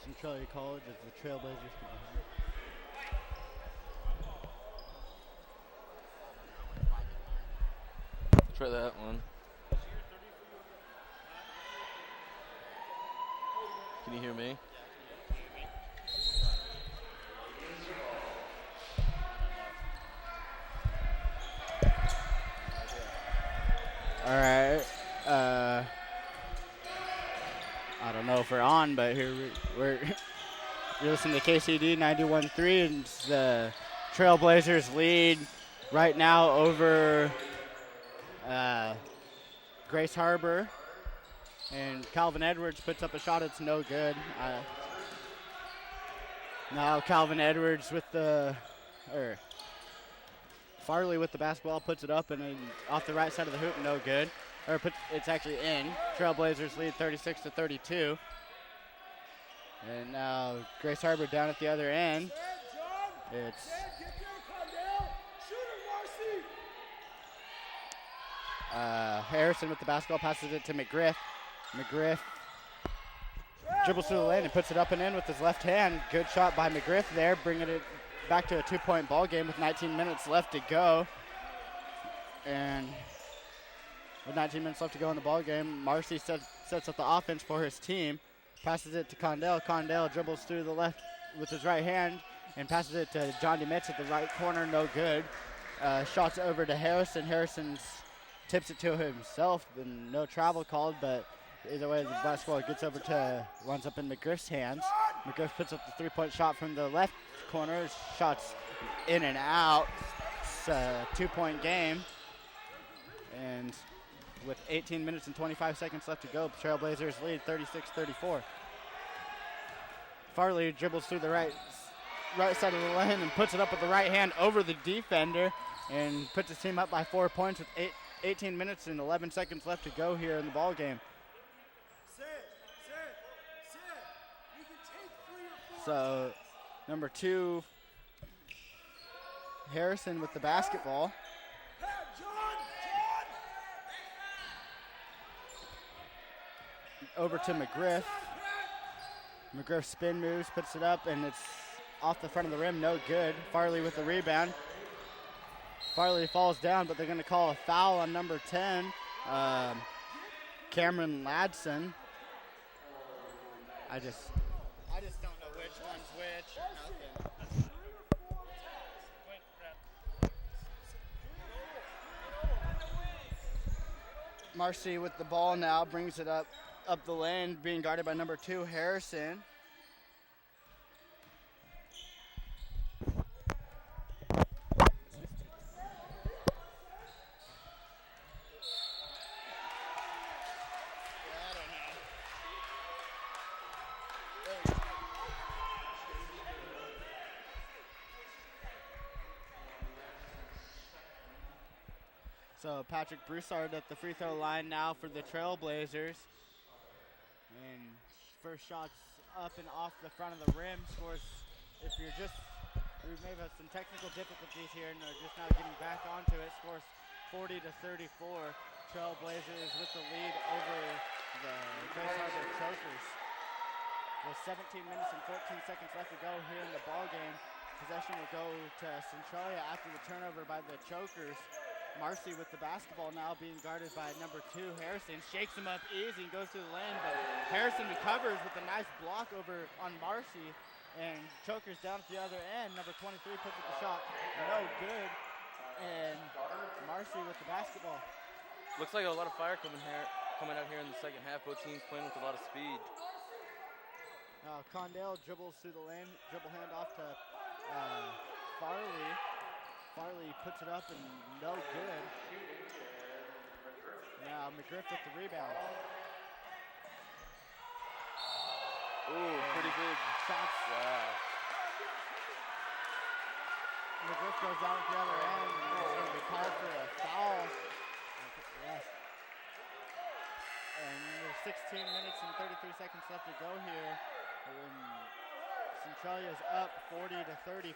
Centralia College as the Trailblazers come behind. Try that one. Can you hear me? All right. I don't know if we're on, but here we're you're listening to KCD 91.3, and the Trailblazers lead right now over Grace Harbor. And Calvin Edwards puts up a shot. It's no good. Now Calvin Edwards Farley with the basketball puts it up and off the right side of the hoop, no good. It's actually in. Trailblazers lead 36-32. And now Grace Harbor down at the other end. It's Harrison with the basketball, passes it to McGriff. McGriff dribbles through the lane and puts it up and in with his left hand. Good shot by McGriff there, bringing it back to a 2-point ball game with 19 minutes left to go. And with 19 minutes left to go in the ball game, Marcy sets up the offense for his team. Passes it to Condell. Condell dribbles through the left with his right hand and passes it to John DeMitz at the right corner, no good. Shots over to Harrison. Harrison tips it to himself, and no travel called, but either way, the basketball runs up in McGriff's hands. McGriff puts up the three-point shot from the left corner. Shots in and out. It's a 2-point game. And with 18 minutes and 25 seconds left to go, Trailblazers lead 36-34. Farley dribbles through the right side of the lane and puts it up with the right hand over the defender and puts his team up by 4 points with 18 minutes and 11 seconds left to go here in the ball game. So, number 2, Harrison with the basketball. Over to McGriff. McGriff spin moves, puts it up, and it's off the front of the rim, no good. Farley with the rebound. Farley falls down, but they're going to call a foul on number 10, Cameron Ladson. I just don't know which one's which or nothing. Marcy with the ball now brings it up the lane, being guarded by number 2, Harrison. So Patrick Broussard at the free throw line now for the Trailblazers. And first shot's up and off the front of the rim. Scores, we may have some technical difficulties here and are just now getting back onto it. Scores 40-34. Trailblazers with the lead over the Grace Harbor Chokers. With 17 minutes and 14 seconds left to go here in the ball game. Possession will go to Centralia after the turnover by the Chokers. Marcy with the basketball now being guarded by number 2, Harrison. Shakes him up easy and goes through the lane, but Harrison recovers with a nice block over on Marcy. And Chokers down at the other end. Number 23 puts up the shot. No good. And Marcy with the basketball. Looks like a lot of fire coming out here in the second half. Both teams playing with a lot of speed. Condell dribbles through the lane. Dribble hand off to Farley. Farley puts it up and no good. Now McGriff with the rebound. Ooh, pretty good Shots. Wow. McGriff goes down at the other end, and it's going to be called for a foul. And there's 16 minutes and 33 seconds left to go here when Centralia's up 40-34.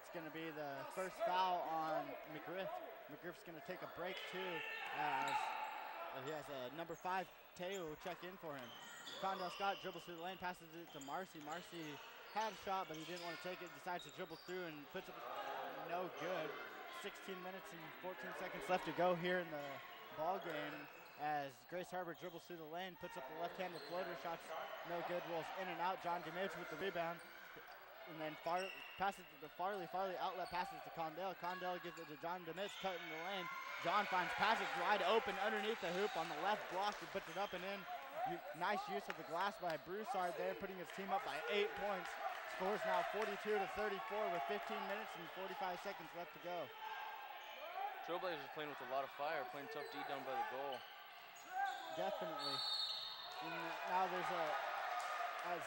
It's going to be the first foul on McGriff. McGriff's going to take a break too, as he has number 5, Teo, check in for him. Condell Scott dribbles through the lane, passes it to Marcy. Marcy had a shot, but he didn't want to take it, decides to dribble through and puts up no good. 16 minutes and 14 seconds left to go here in the ball game as Grace Harbor dribbles through the lane, puts up the left-handed floater, shots no good, rolls in and out. John DeMidge with the rebound. And then passes it to Farley. Farley outlet passes to Condell. Condell gives it to John DeMitz, cut in the lane. John finds Patrick wide open underneath the hoop on the left block. He puts it up and in. Nice use of the glass by Broussard there, putting his team up by 8 points. Scores now 42-34 with 15 minutes and 45 seconds left to go. Trailblazers playing with a lot of fire, playing tough D down by the goal. Definitely. And now there's as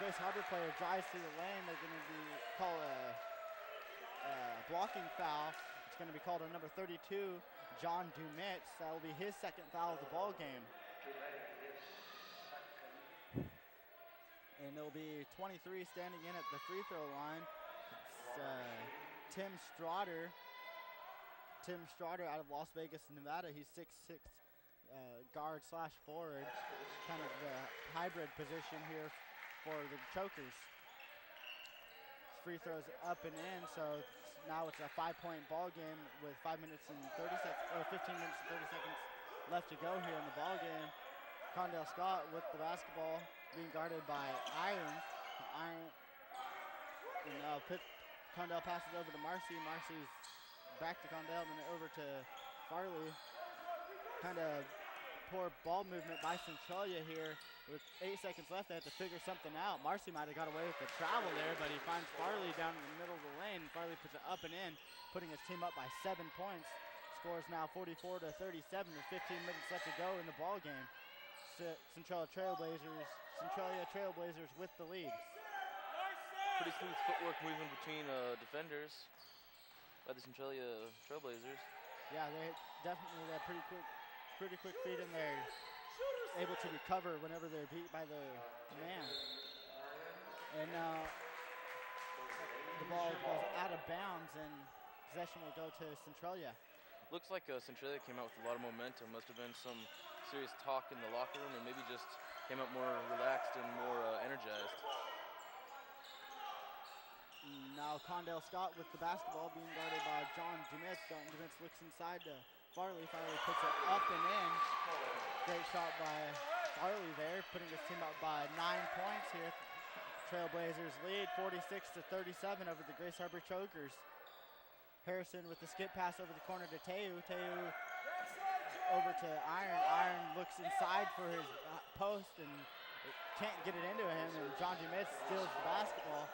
Grace Harbor player drives through the lane, they're going to be called a blocking foul. It's going to be called on number 32, John Dumitz. That will be his second foul of the ball game. And it'll be 23 standing in at the free throw line. It's Tim Strotter. Tim Strotter out of Las Vegas, Nevada. He's 6'6", guard / forward. Kind of the hybrid position here for the Chokers. Free throws up and in, so now it's a 5-point ball game with 15 minutes and 30 seconds left to go here in the ball game. Condell Scott with the basketball, being guarded by Iron. Condell passes over to Marcy. Marcy's back to Condell, and then over to Farley. Kind of poor ball movement by Centralia here. With 8 seconds left, they have to figure something out. Marcy might have got away with the travel there, but he finds Farley down in the middle of the lane. Farley puts it up and in, putting his team up by 7 points. Scores now 44-37 with 15 minutes left to go in the ball game. Centralia Trailblazers with the lead. Pretty smooth footwork movement between defenders by the Centralia Trailblazers. Yeah, they definitely have pretty quick feet in there. Able to recover whenever they're beat by the man. And now the ball goes out of bounds and possession will go to Centralia. Looks like Centralia came out with a lot of momentum. Must have been some serious talk in the locker room, or maybe just came out more relaxed and more energized. Now Condell Scott with the basketball, being guarded by John Dumitz. John Dumitz looks inside to Farley. Farley puts it up and in. Great shot by Farley there, putting his team up by 9 points here. Trailblazers lead 46-37 over the Grace Harbor Chokers. Harrison with the skip pass over the corner to Teu. Teu over to Iron. Iron looks inside for his post and can't get it into him, and John Dumitz steals the basketball.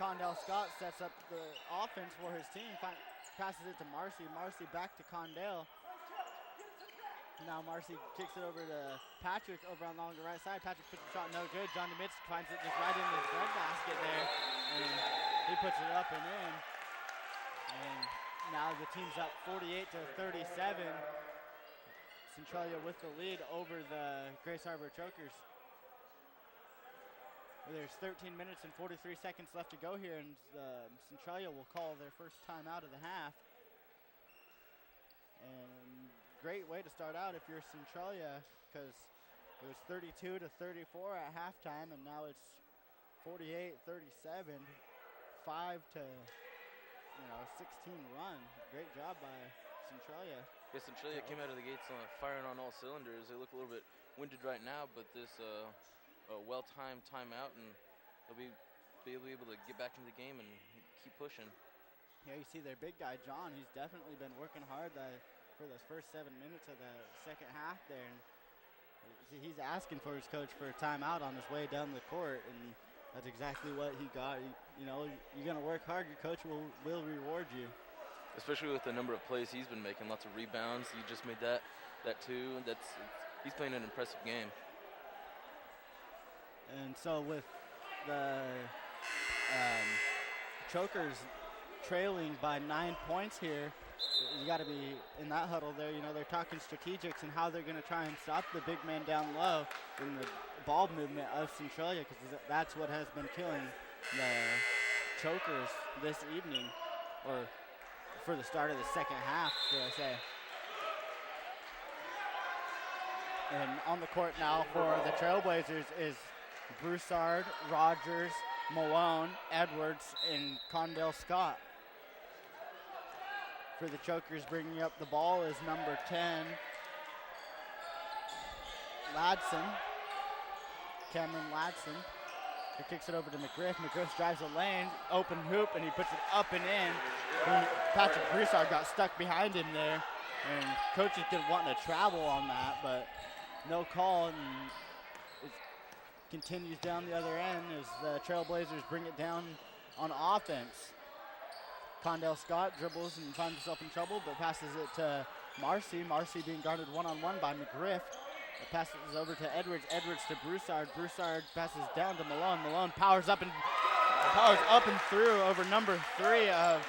Condell Scott sets up the offense for his team, passes it to Marcy. Marcy back to Condell. Now Marcy kicks it over to Patrick over along the right side. Patrick puts the shot no good. John DeMitz finds it just right in the breadbasket there, and he puts it up and in. And now the team's up 48-37. Centralia with the lead over the Grace Harbor Chokers. There's 13 minutes and 43 seconds left to go here, and Centralia will call their first time out of the half. And great way to start out if you're Centralia, because it was 32-34 at halftime, and now it's 48-37, 5-16 run. Great job by Centralia. Yeah, Centralia came out of the gates firing on all cylinders. They look a little bit winded right now, but this well-timed timeout, and they'll be able to get back into the game and keep pushing. Yeah, you see their big guy, John. He's definitely been working hard for those first 7 minutes of the second half there. And he's asking for his coach for a timeout on his way down the court, and that's exactly what he got. You're going to work hard, your coach will reward you. Especially with the number of plays he's been making, lots of rebounds. He just made that too. He's playing an impressive game. And so with the Chokers trailing by 9 points here, you got to be in that huddle there. They're talking strategics and how they're going to try and stop the big man down low. And the ball movement of Centralia, because that's what has been killing the Chokers this evening, or for the start of the second half, should I say. And on the court now for the Trailblazers is Broussard, Rogers, Malone, Edwards, and Condell Scott. For the Chokers, bringing up the ball is number 10, Ladson, Cameron Ladson. He kicks it over to McGriff. McGriff drives the lane, open hoop, and he puts it up and in. Patrick Broussard got stuck behind him there, and coaches didn't want to travel on that, but no call, and it continues down the other end as the Trailblazers bring it down on offense. Condell Scott dribbles and finds himself in trouble, but passes it to Marcy. Marcy being guarded one-on-one by McGriff. It passes over to Edwards. Edwards to Broussard. Broussard passes down to Malone. Malone powers up and through over number 3 of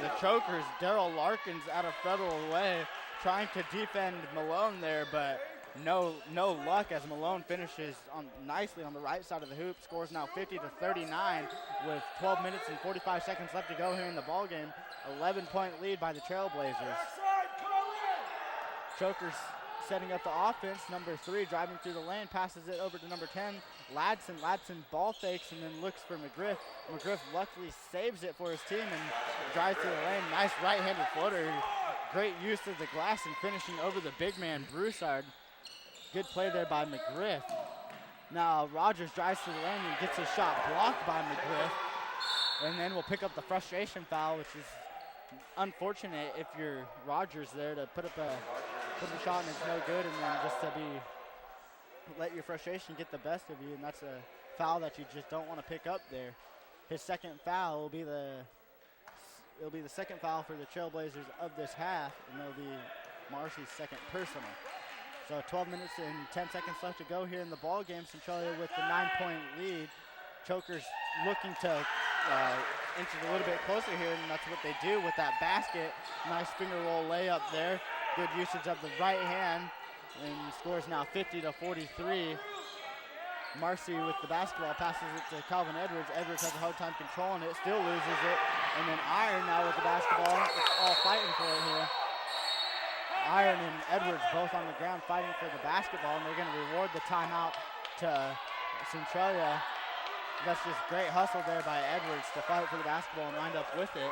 the Chokers. Daryl Larkins out of Federal way, trying to defend Malone there, but no luck as Malone finishes nicely on the right side of the hoop. Scores now 50-39 with 12 minutes and 45 seconds left to go here in the ball game. 11-point lead by the Trailblazers. Chokers setting up the offense. Number 3 driving through the lane, passes it over to number 10, Ladson. Ladson ball fakes and then looks for McGriff. McGriff luckily saves it for his team and drives through the lane. Nice right-handed floater. Great use of the glass and finishing over the big man, Broussard. Good play there by McGriff. Now Rogers drives to the lane and gets his shot blocked by McGriff. And then we'll pick up the frustration foul, which is unfortunate if you're Rogers there to put a shot and it's no good, and then just to let your frustration get the best of you, and that's a foul that you just don't want to pick up there. His second foul will be the second foul for the Trailblazers of this half, and it'll be Marcy's second personal. So 12 minutes and 10 seconds left to go here in the ball game. Centralia with the 9-point lead. Chokers looking to inch it a little bit closer here, and that's what they do with that basket. Nice finger roll layup there. Good usage of the right hand, and scores now 50-43. Marcy with the basketball passes it to Calvin Edwards. Edwards has a hard time controlling it, still loses it. And then Iron now with the basketball. It's all fighting for it here. Iron and Edwards both on the ground fighting for the basketball, and they're going to reward the timeout to Centralia. That's just great hustle there by Edwards to fight for the basketball and wind up with it.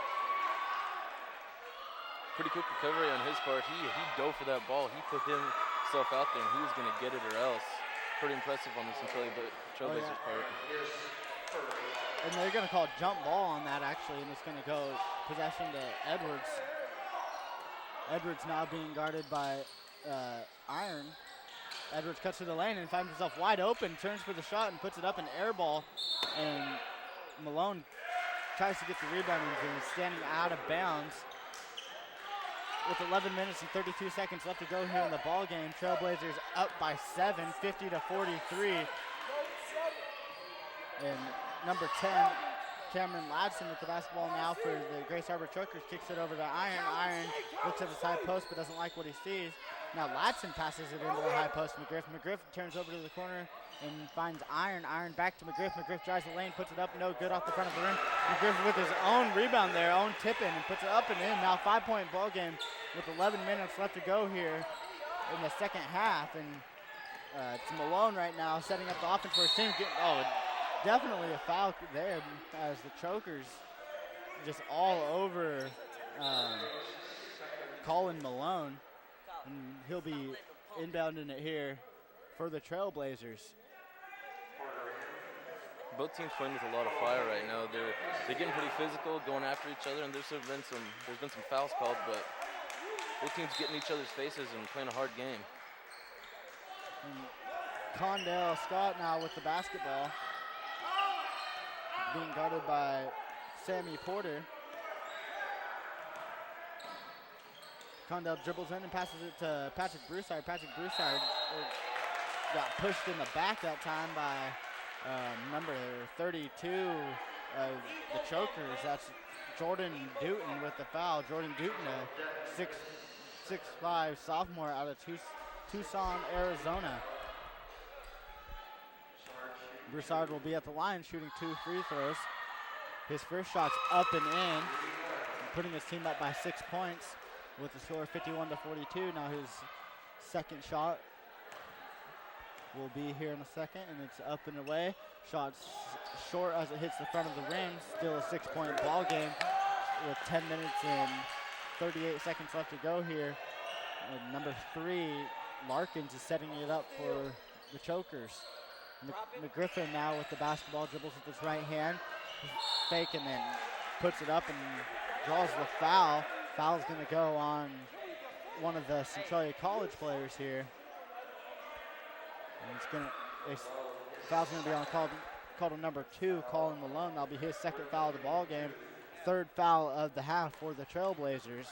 Pretty quick recovery on his part. He dove for that ball. He put himself out there, and he was going to get it or else. Pretty impressive on the Centralia Trailblazers part. And they're going to call jump ball on that, actually, and it's going to go possession to Edwards. Edwards now being guarded by Iron. Edwards cuts through the lane and finds himself wide open, turns for the shot and puts it up an air ball. And Malone tries to get the rebound and is standing out of bounds. With 11 minutes and 32 seconds left to go here in the ball game, Trailblazers up by 7, 50-43. And number 10, Cameron Ladson with the basketball now for the Grace Harbor Chokers, kicks it over to Iron. Iron looks at the side post but doesn't like what he sees. Now Ladson passes it into the high post. McGriff turns over to the corner and finds Iron. Iron back to McGriff. McGriff drives the lane, puts it up, no good off the front of the rim. McGriff with his own rebound there, own tip in, and puts it up and in. Now 5-point ball game with 11 minutes left to go here in the second half. And it's Malone right now setting up the offense for his team. Definitely a foul there as the Chokers just all over Colin Malone. And he'll be inbounding it here for the Trailblazers. Both teams playing with a lot of fire right now. They're getting pretty physical, going after each other, and there's been some fouls called, but both teams getting each other's faces and playing a hard game. And Condell Scott now with the basketball, being guarded by Sammy Porter. Condell dribbles in and passes it to Patrick Broussard. Patrick Broussard got pushed in the back that time by number 32 of the Chokers. That's Jordan Dutton with the foul. Jordan Dutton, a 6'5" sophomore out of Tucson, Arizona. Broussard will be at the line shooting 2 free throws. His first shot's up and in, putting his team up by 6 points with the score 51-42. Now his second shot will be here in a second, and it's up and away. Shot's short as it hits the front of the rim. Still a 6-point ball game with 10 minutes and 38 seconds left to go here. And number 3, Larkins, is setting it up for the Chokers. McGriffin now with the basketball, dribbles with his right hand, fake, and then puts it up and draws the foul. Foul's going to go on one of the Centralia College players here. And foul's going to be on called on number 2, Colin Malone. That'll be his second foul of the ball game. Third foul of the half for the Trailblazers.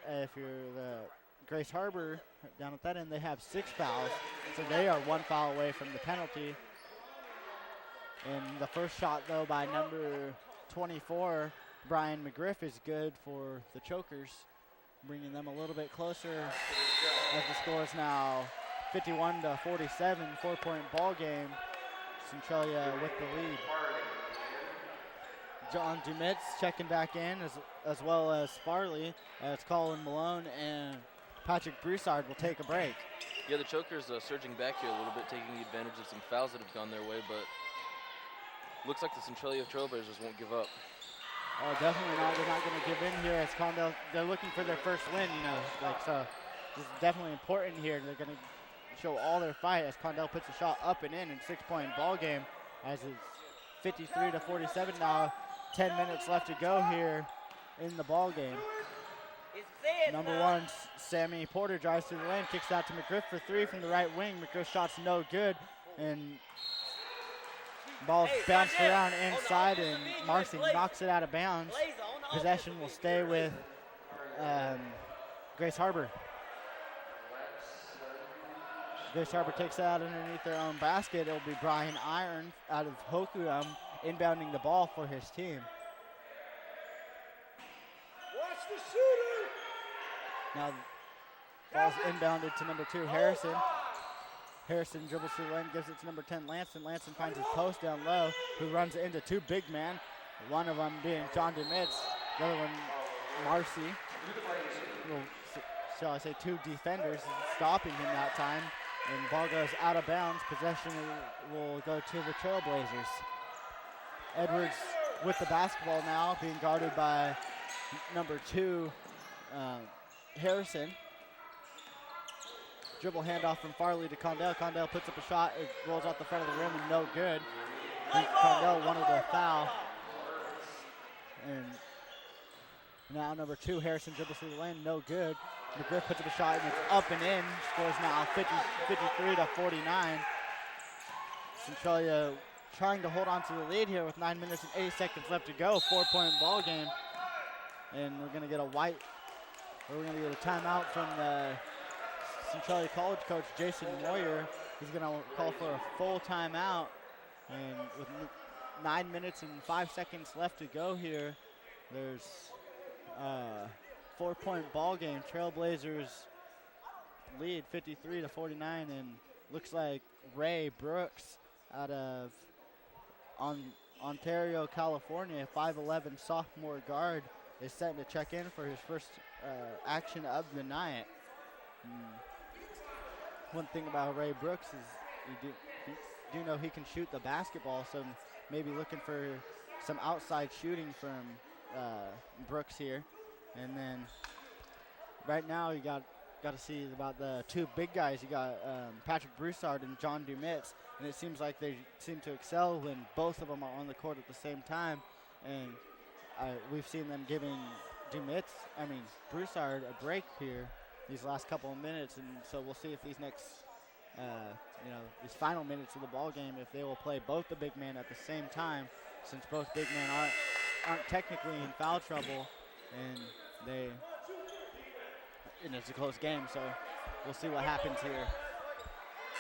If you're the Grace Harbor down at that end, they have 6 fouls, so they are 1 foul away from the penalty. And the first shot, though, by number 24, Brian McGriff, is good for the Chokers, bringing them a little bit closer as the score is now 51-47, 4-point ball game. Centralia with the lead. John Dumitz checking back in, as well as Farley, as Colin Malone and Patrick Broussard will take a break. Yeah, the Chokers surging back here a little bit, taking advantage of some fouls that have gone their way, but looks like the Centralia Trailblazers won't give up. Oh, definitely not. They're not going to give in here as Condell. They're looking for their first win, so this is definitely important here. They're going to show all their fight as Condell puts a shot up and in 6-point ball game as it's 53-47 now. 10 minutes left to go here in the ball game. Number 1, Sammy Porter drives to the lane, kicks out to McGriff for 3 from the right wing. McGriff's shot's no good, and ball's bounced around inside, and Marcy knocks it out of bounds. Possession will stay with Grace Harbor. Grace Harbor takes it out underneath their own basket. It'll be Brian Iron out of Hokuam inbounding the ball for his team. Watch the shooter! Now, ball's inbounded to number 2, Harrison. Harrison dribbles through the lane, gives it to number 10, Lanson. Lanson finds his post down low, who runs into 2 big men. One of them being John Dumitz, the other one, Marcy. Shall I say 2 defenders stopping him that time. And ball goes out of bounds. Possession will go to the Trailblazers. Edwards with the basketball now, being guarded by number 2, Harrison. Dribble handoff from Farley to Condell. Condell puts up a shot. It rolls off the front of the rim and no good. Condell wanted a foul. And now number 2, Harrison dribbles through the lane, no good. McGriff puts up a shot and it's up and in. Scores now 53-49. Centralia trying to hold on to the lead here with 9 minutes and 8 seconds left to go. 4-point ball game. And we're going to get a timeout from the Centralia College coach, Jason Moyer. He's going to call for a full timeout. And with 9 minutes and 5 seconds left to go here, there's 4-point ball game. Trailblazers lead 53-49, and looks like Ray Brooks out of Ontario, California, 5'11" sophomore guard, is set to check in for his first action of the night. One thing about Ray Brooks is you do know he can shoot the basketball, so maybe looking for some outside shooting from Brooks here. And then right now you got to see about the 2 big guys. You got Patrick Broussard and John Dumitz, and it seems like they seem to excel when both of them are on the court at the same time. And we've seen them giving Broussard a break here these last couple of minutes, and so we'll see if these next, these final minutes of the ball game, if they will play both the big men at the same time, since both big men aren't technically in foul trouble, and it's a close game, so we'll see what happens here.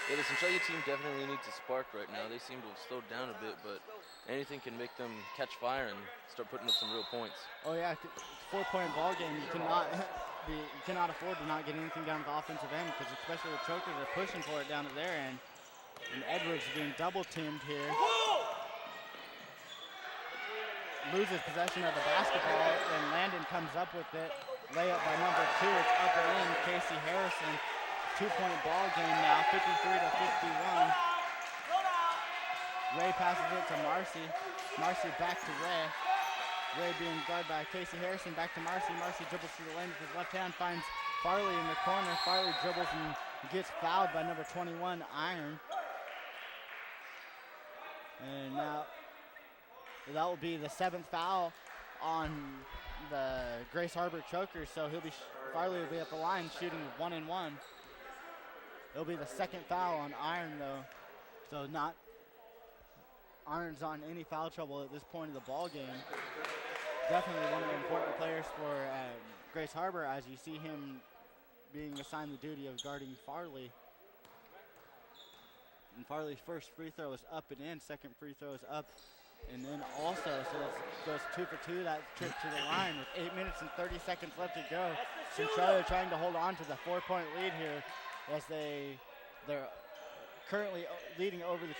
Yeah, the Centralia team definitely needs a spark right now. They seem to have slowed down a bit, but anything can make them catch fire and start putting up some real points. Oh yeah, 4-point ball game. You cannot afford to not get anything down the offensive end, because especially the Chokers are pushing for it down at their end. And Edwards being double teamed here. Loses possession of the basketball, and Landon comes up with it. Layup by number 2, it's up and in. Casey Harrison, 2-point ball game now, 53-51. Ray passes it to Marcy. Marcy back to Ray. Ray being guarded by Casey Harrison, back to Marcy. Marcy dribbles through the lane with his left hand, finds Farley in the corner. Farley dribbles and gets fouled by number 21, Iron. And now that will be the 7th foul on the Grace Harbor Chokers, so Farley will be at the line shooting 1-and-1. It'll be the 2nd foul on Iron though, so not Iron's on any foul trouble at this point of the ball game. Definitely one of the important players for Grace Harbor, as you see him being assigned the duty of guarding Farley. And Farley's first free throw is up and in, second free throw is up and in also, so it goes 2 for 2, that trip to the line with 8 minutes and 30 seconds left to go. Centralia trying to hold on to the 4-point lead here as they're currently leading over the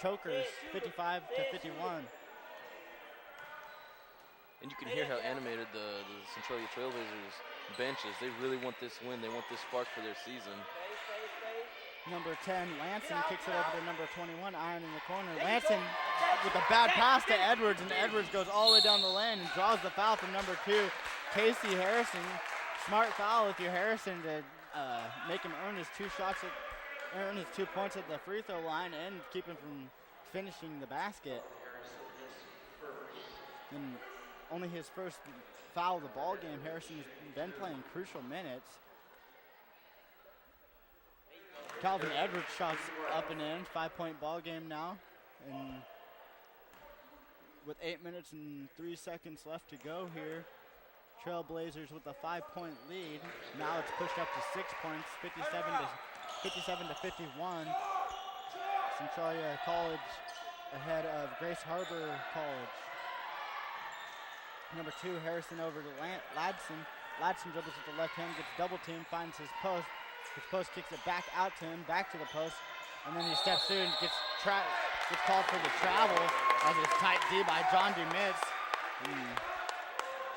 Chokers, 55-51. And you can hear how animated the Centralia Trailblazers bench is. They really want this win. They want this spark for their season. Number 10, Lanson kicks it over to number 21, Iron in the corner. Lanson with a bad pass to Edwards, and Edwards goes all the way down the lane and draws the foul from number 2, Casey Harrison. Smart foul if you're Harrison to make him earn his 2 points at the free throw line and keep him from finishing the basket. And only his first foul of the ball game. Harrison's been playing crucial minutes. Calvin Edwards shots up and in, 5-point ball game now. And with 8 minutes and 3 seconds left to go here, Trailblazers with a 5-point lead. Now it's pushed up to 6 points, 57-51. Centralia College ahead of Grace Harbor College. Number 2, Harrison over to Ladson. Ladson dribbles with the left hand, gets double teamed, finds his post. His post kicks it back out to him, back to the post, and then he steps through and gets called for the travel as it's tight D by John DeMitz.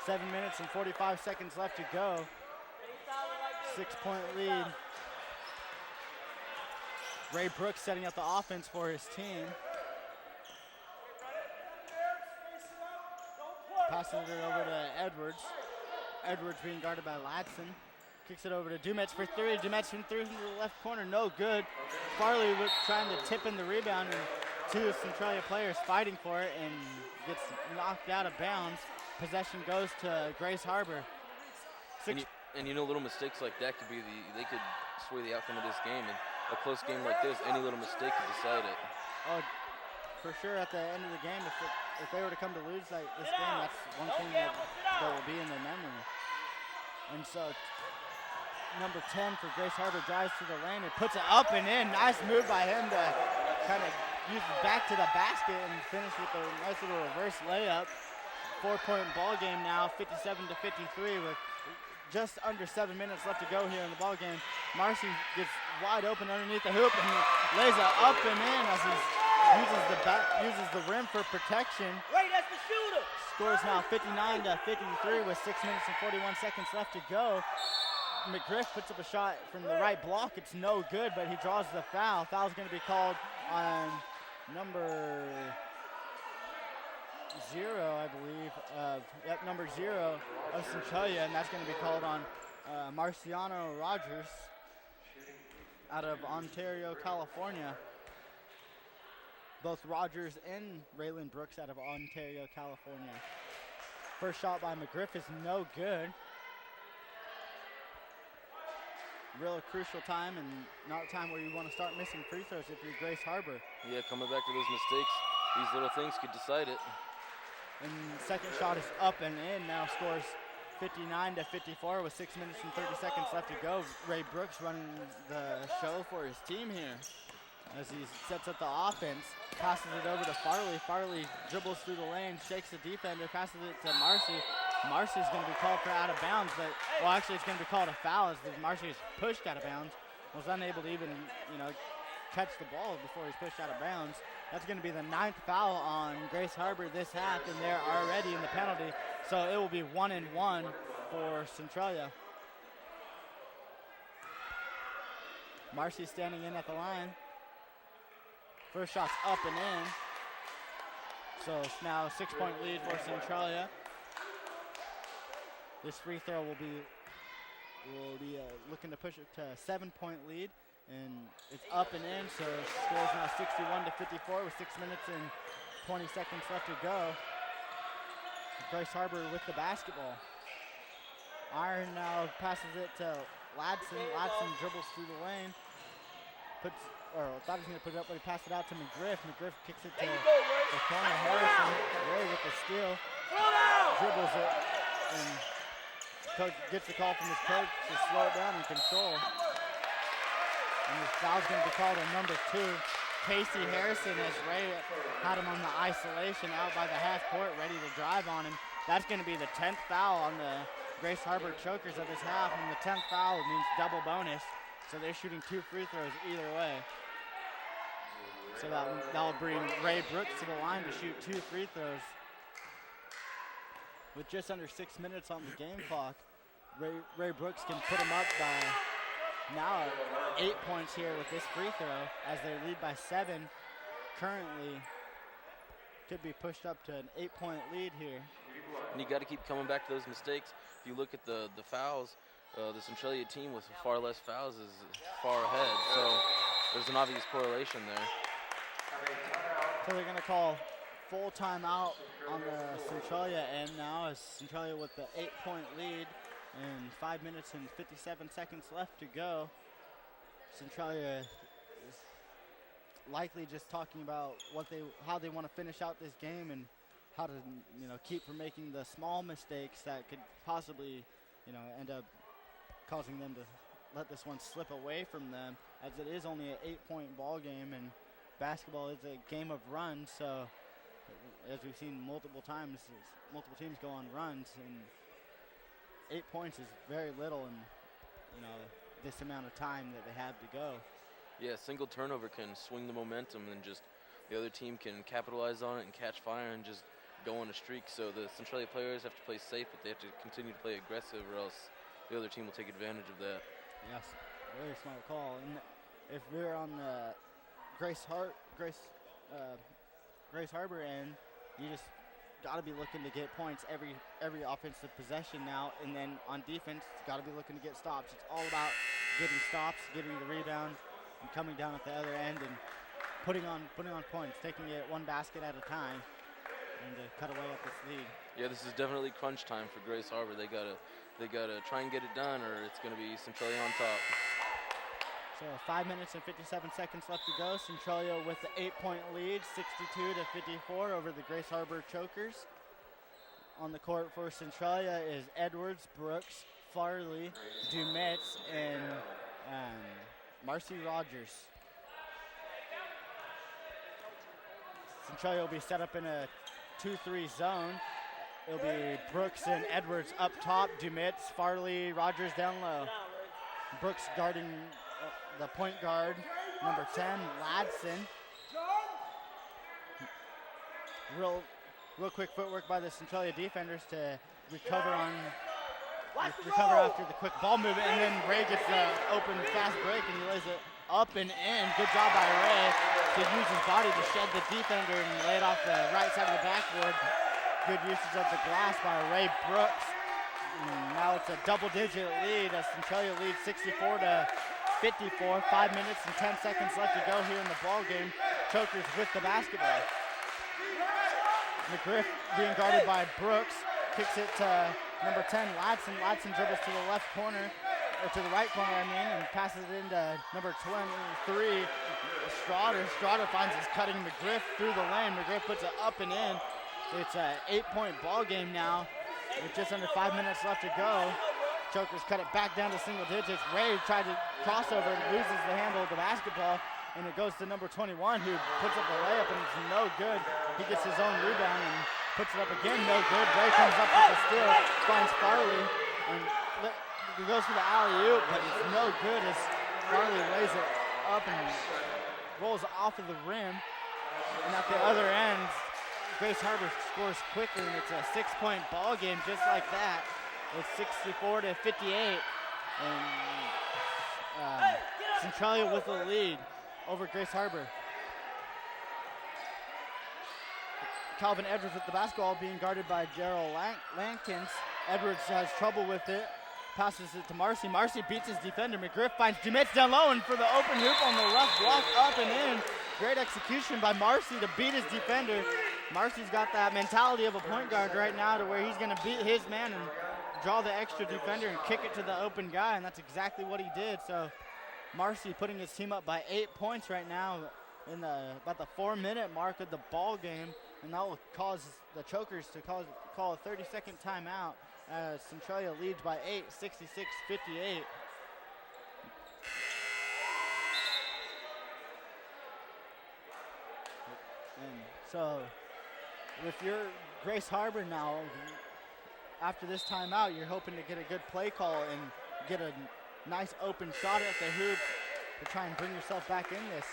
7 minutes and 45 seconds left to go. 6-point lead. Ray Brooks setting up the offense for his team. Passing it over to Edwards. Edwards being guarded by Ladson. Kicks it over to Dumetz for 3. Dumetz from 3 into the left corner, no good. Farley was trying to tip in the rebound, and 2 Centralia players fighting for it and gets knocked out of bounds. Possession goes to Grace Harbor. And you know, little mistakes like that could be they could sway the outcome of this game. And a close game like this, any little mistake could decide it. Oh, for sure at the end of the game, if they were to come to lose like this game, that's one thing that will be in their memory. And so number 10 for Grace Harbor drives to the lane and puts it up and in. Nice move by him to kind of use it back to the basket and finish with a nice little reverse layup. 4-point ball game now, 57-53 with just under 7 minutes left to go here in the ball game. Marcy gets wide open underneath the hoop and he lays it up and in as he uses the rim for protection. Ray, that's the shooter. Scores now 59-53 with 6 minutes and 41 seconds left to go. McGriff puts up a shot from the right block. It's no good, but he draws the foul. Foul's going to be called on number 0, I believe. Number 0 of Centralia, and that's going to be called on Marciano Rogers out of Ontario, California. Both Rogers and Raylan Brooks out of Ontario, California. First shot by McGriff is no good. Real crucial time, and not a time where you want to start missing free throws if you're Grace Harbor. Yeah, coming back to those mistakes, these little things could decide it. And second shot is up and in, now scores 59-54 with 6 minutes and 30 seconds left to go. Ray Brooks running the show for his team here as he sets up the offense, passes it over to Farley. Farley dribbles through the lane, shakes the defender, passes it to Marcy. Marcy's going to be called for out of bounds, but, well, actually it's going to be called a foul as Marcy is pushed out of bounds. Was unable to even, catch the ball before he's pushed out of bounds. That's going to be the 9th foul on Grace Harbor this half, and they're already in the penalty. So it will be 1-1 for Centralia. Marcy standing in at the line. First shot's up and in. So it's now a 6-point lead for Centralia. This free throw will be looking to push it to a 7-point lead, and it's up and in. So the score is now 61-54 with 6 minutes and 20 seconds left to go. Grace Harbor with the basketball. Iron now passes it to Ladson. Ladson dribbles through the lane. Thought he was going to put it up, but he passed it out to McGriff. McGriff kicks it to the corner. Harrison, Ray with the steal, dribbles it, and coach gets the call from his coach to slow it down and control. And the foul's going to be called on number 2, Casey Harrison, as Ray had him on the isolation out by the half court, ready to drive on him. That's going to be the 10th foul on the Grace Harbor Chokers of this half, and the 10th foul means double bonus. So they're shooting 2 free throws either way. So that'll bring Ray Brooks to the line to shoot 2 free throws. With just under 6 minutes on the game clock, Ray Brooks can put him up by now 8 points here with this free throw, as they lead by 7. Currently, could be pushed up to an 8-point lead here. And you got to keep coming back to those mistakes. If you look at the fouls, the Centralia team with far less fouls is far ahead. So there's an obvious correlation there. So they're going to call full timeout on the Centralia end now, as Centralia with the 8-point lead and 5 minutes and 57 seconds left to go. Centralia is likely just talking about how they want to finish out this game and how to keep from making the small mistakes that could possibly end up causing them to let this one slip away from them, as it is only an 8-point ball game, and basketball is a game of runs. So as we've seen multiple times, multiple teams go on runs, and 8 points is very little in this amount of time that they have to go. Yeah, a single turnover can swing the momentum, and just the other team can capitalize on it and catch fire and just go on a streak. So the Centralia players have to play safe, but they have to continue to play aggressive, or else the other team will take advantage of that. Yes, very smart call. And if we're on the Grace Harbor end, you just got to be looking to get points every offensive possession now, and then on defense, got to be looking to get stops. It's all about getting stops, getting the rebound, and coming down at the other end and putting on points, taking it one basket at a time, and to cut away at this lead. Yeah, this is definitely crunch time for Grace Harbor. They gotta try and get it done, or it's gonna be Centralia on top. So 5 minutes and 57 seconds left to go. Centralia with the 8-point lead, 62-54 over the Grace Harbor Chokers. On the court for Centralia is Edwards, Brooks, Farley, Dumetz, and Marcy Rogers. Centralia will be set up in a 2-3 zone. It'll be Brooks and Edwards up top, Dumetz, Farley, Rogers down low. Brooks guarding the point guard, number 10, Ladson. Real quick footwork by the Centralia defenders to recover after the quick ball movement, and then Ray gets the open fast break and he lays it up and in. Good job by Ray to use his body to shed the defender and lay it off the right side of the backboard. Good usage of the glass by Ray Brooks. And now it's a double-digit lead as Centralia leads 64-54. 5 minutes and 10 seconds left to go here in the ball game. Chokers with the basketball. McGriff being guarded by Brooks. Kicks it to number 10, Ladson. Ladson dribbles to the left corner, or to the right corner, and passes it into number 23, Strotter. Strotter finds his cutting McGriff through the lane. McGriff puts it up and in. It's an 8-point ball game now with just under 5 minutes left to go. Chokers cut it back down to single digits. Ray tried to cross over and loses the handle of the basketball, and it goes to number 21, who puts up the layup, and it's no good. He gets his own rebound and puts it up again, no good. Ray comes up with the steal, finds Farley, and he goes for the alley-oop, but it's no good as Farley lays it up and rolls off of the rim. And at the other end, Grace Harbor scores quickly, and it's a 6-point ball game just like that. It's 64-58. And Centralia with the lead over Grace Harbor. Calvin Edwards with the basketball, being guarded by Daryl Lankins. Edwards has trouble with it. Passes it to Marcy. Marcy beats his defender. McGriff finds Dumetz down low, and for the open hoop on the left block, up and in. Great execution by Marcy to beat his defender. Marcy's got that mentality of a point guard right now to where he's going to beat his man and draw the extra defender and kick it to the open guy, and that's exactly what he did. So Marcy putting his team up by 8 points right now in about the 4-minute mark of the ball game, and that will cause the Chokers to call a 30-second timeout as Centralia leads by 8, 66-58. And so if you're Grace Harbor now, after this timeout, you're hoping to get a good play call and get a nice open shot at the hoop to try and bring yourself back in this.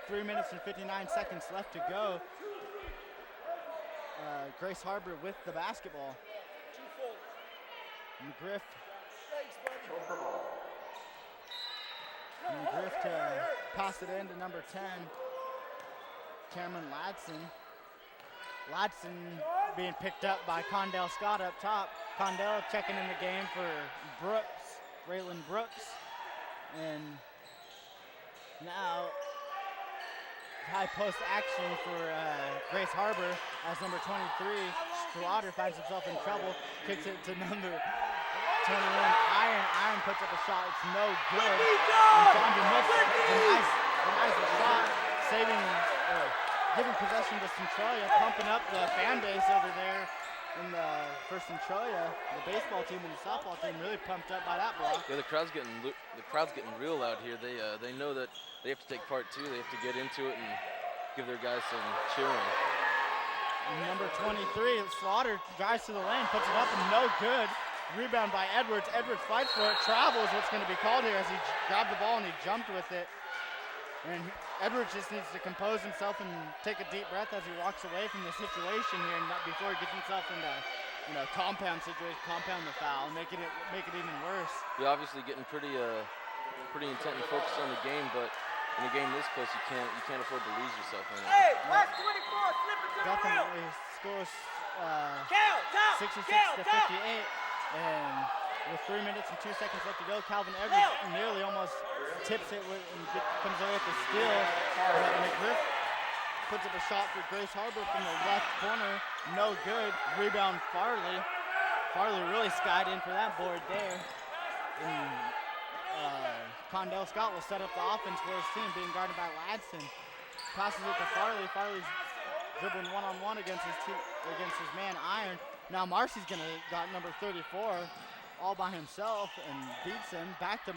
3 minutes and 59 seconds left to go. Grace Harbor with the basketball. McGriff. McGriff to pass it in to number 10, Cameron Ladson. Ladson being picked up by Condell Scott up top. Condell checking in the game for Brooks, Raylan Brooks. And now high post action for Grace Harbor as number 23, Schroeder, finds himself in trouble. Kicks it to number 21, Iron. Iron puts up a shot. It's no good. And John Dumetz denies the shot, giving possession to Centralia, pumping up the fan base over there for Centralia. The baseball team and the softball team really pumped up by that block. Yeah, the crowd's getting real loud here. They know that they have to take part too. They have to get into it and give their guys some cheering. And number 23, Slaughter, drives to the lane, puts it up, and no good. Rebound by Edwards. Edwards fights for it. Travel is what's going to be called here as he grabbed the ball and he jumped with it. And Edwards just needs to compose himself and take a deep breath as he walks away from the situation here, and before he gets himself into, compound situation, compound the foul, make it even worse. You're obviously getting pretty intent and focused on the game, but in a game this close, you can't afford to lose yourself in it. Hey, watch 24, slip it to Definitely scores 66-58, and with 3 minutes and 2 seconds left to go, Calvin Edwards nearly almost tips it and comes away with the steal. McGriff puts up a shot for Grace Harbor from the left corner, no good. Rebound Farley. Farley really skied in for that board there. And Condell Scott will set up the offense for his team, being guarded by Ladson. Passes it to Farley. Farley's dribbling one-on-one against his man Iron. Now Marcy's got number 34 all by himself and beats him. Passes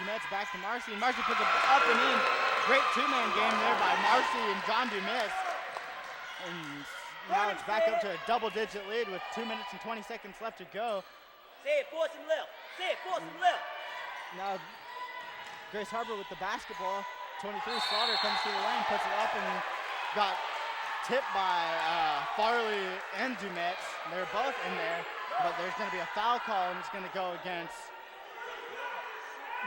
Dumetz back to Marcy, and Marcy puts it up and in. Great two-man game there by Marcy and John Dumetz. And now it's back up to a double-digit lead with 2 minutes and 20 seconds left to go. Say it, force him left. Say it, force him left. Now Grace Harbor with the basketball. 23, Slaughter comes through the lane, puts it up, and got tipped by Farley and Dumetz. They're both in there, but there's going to be a foul call, and it's going to go against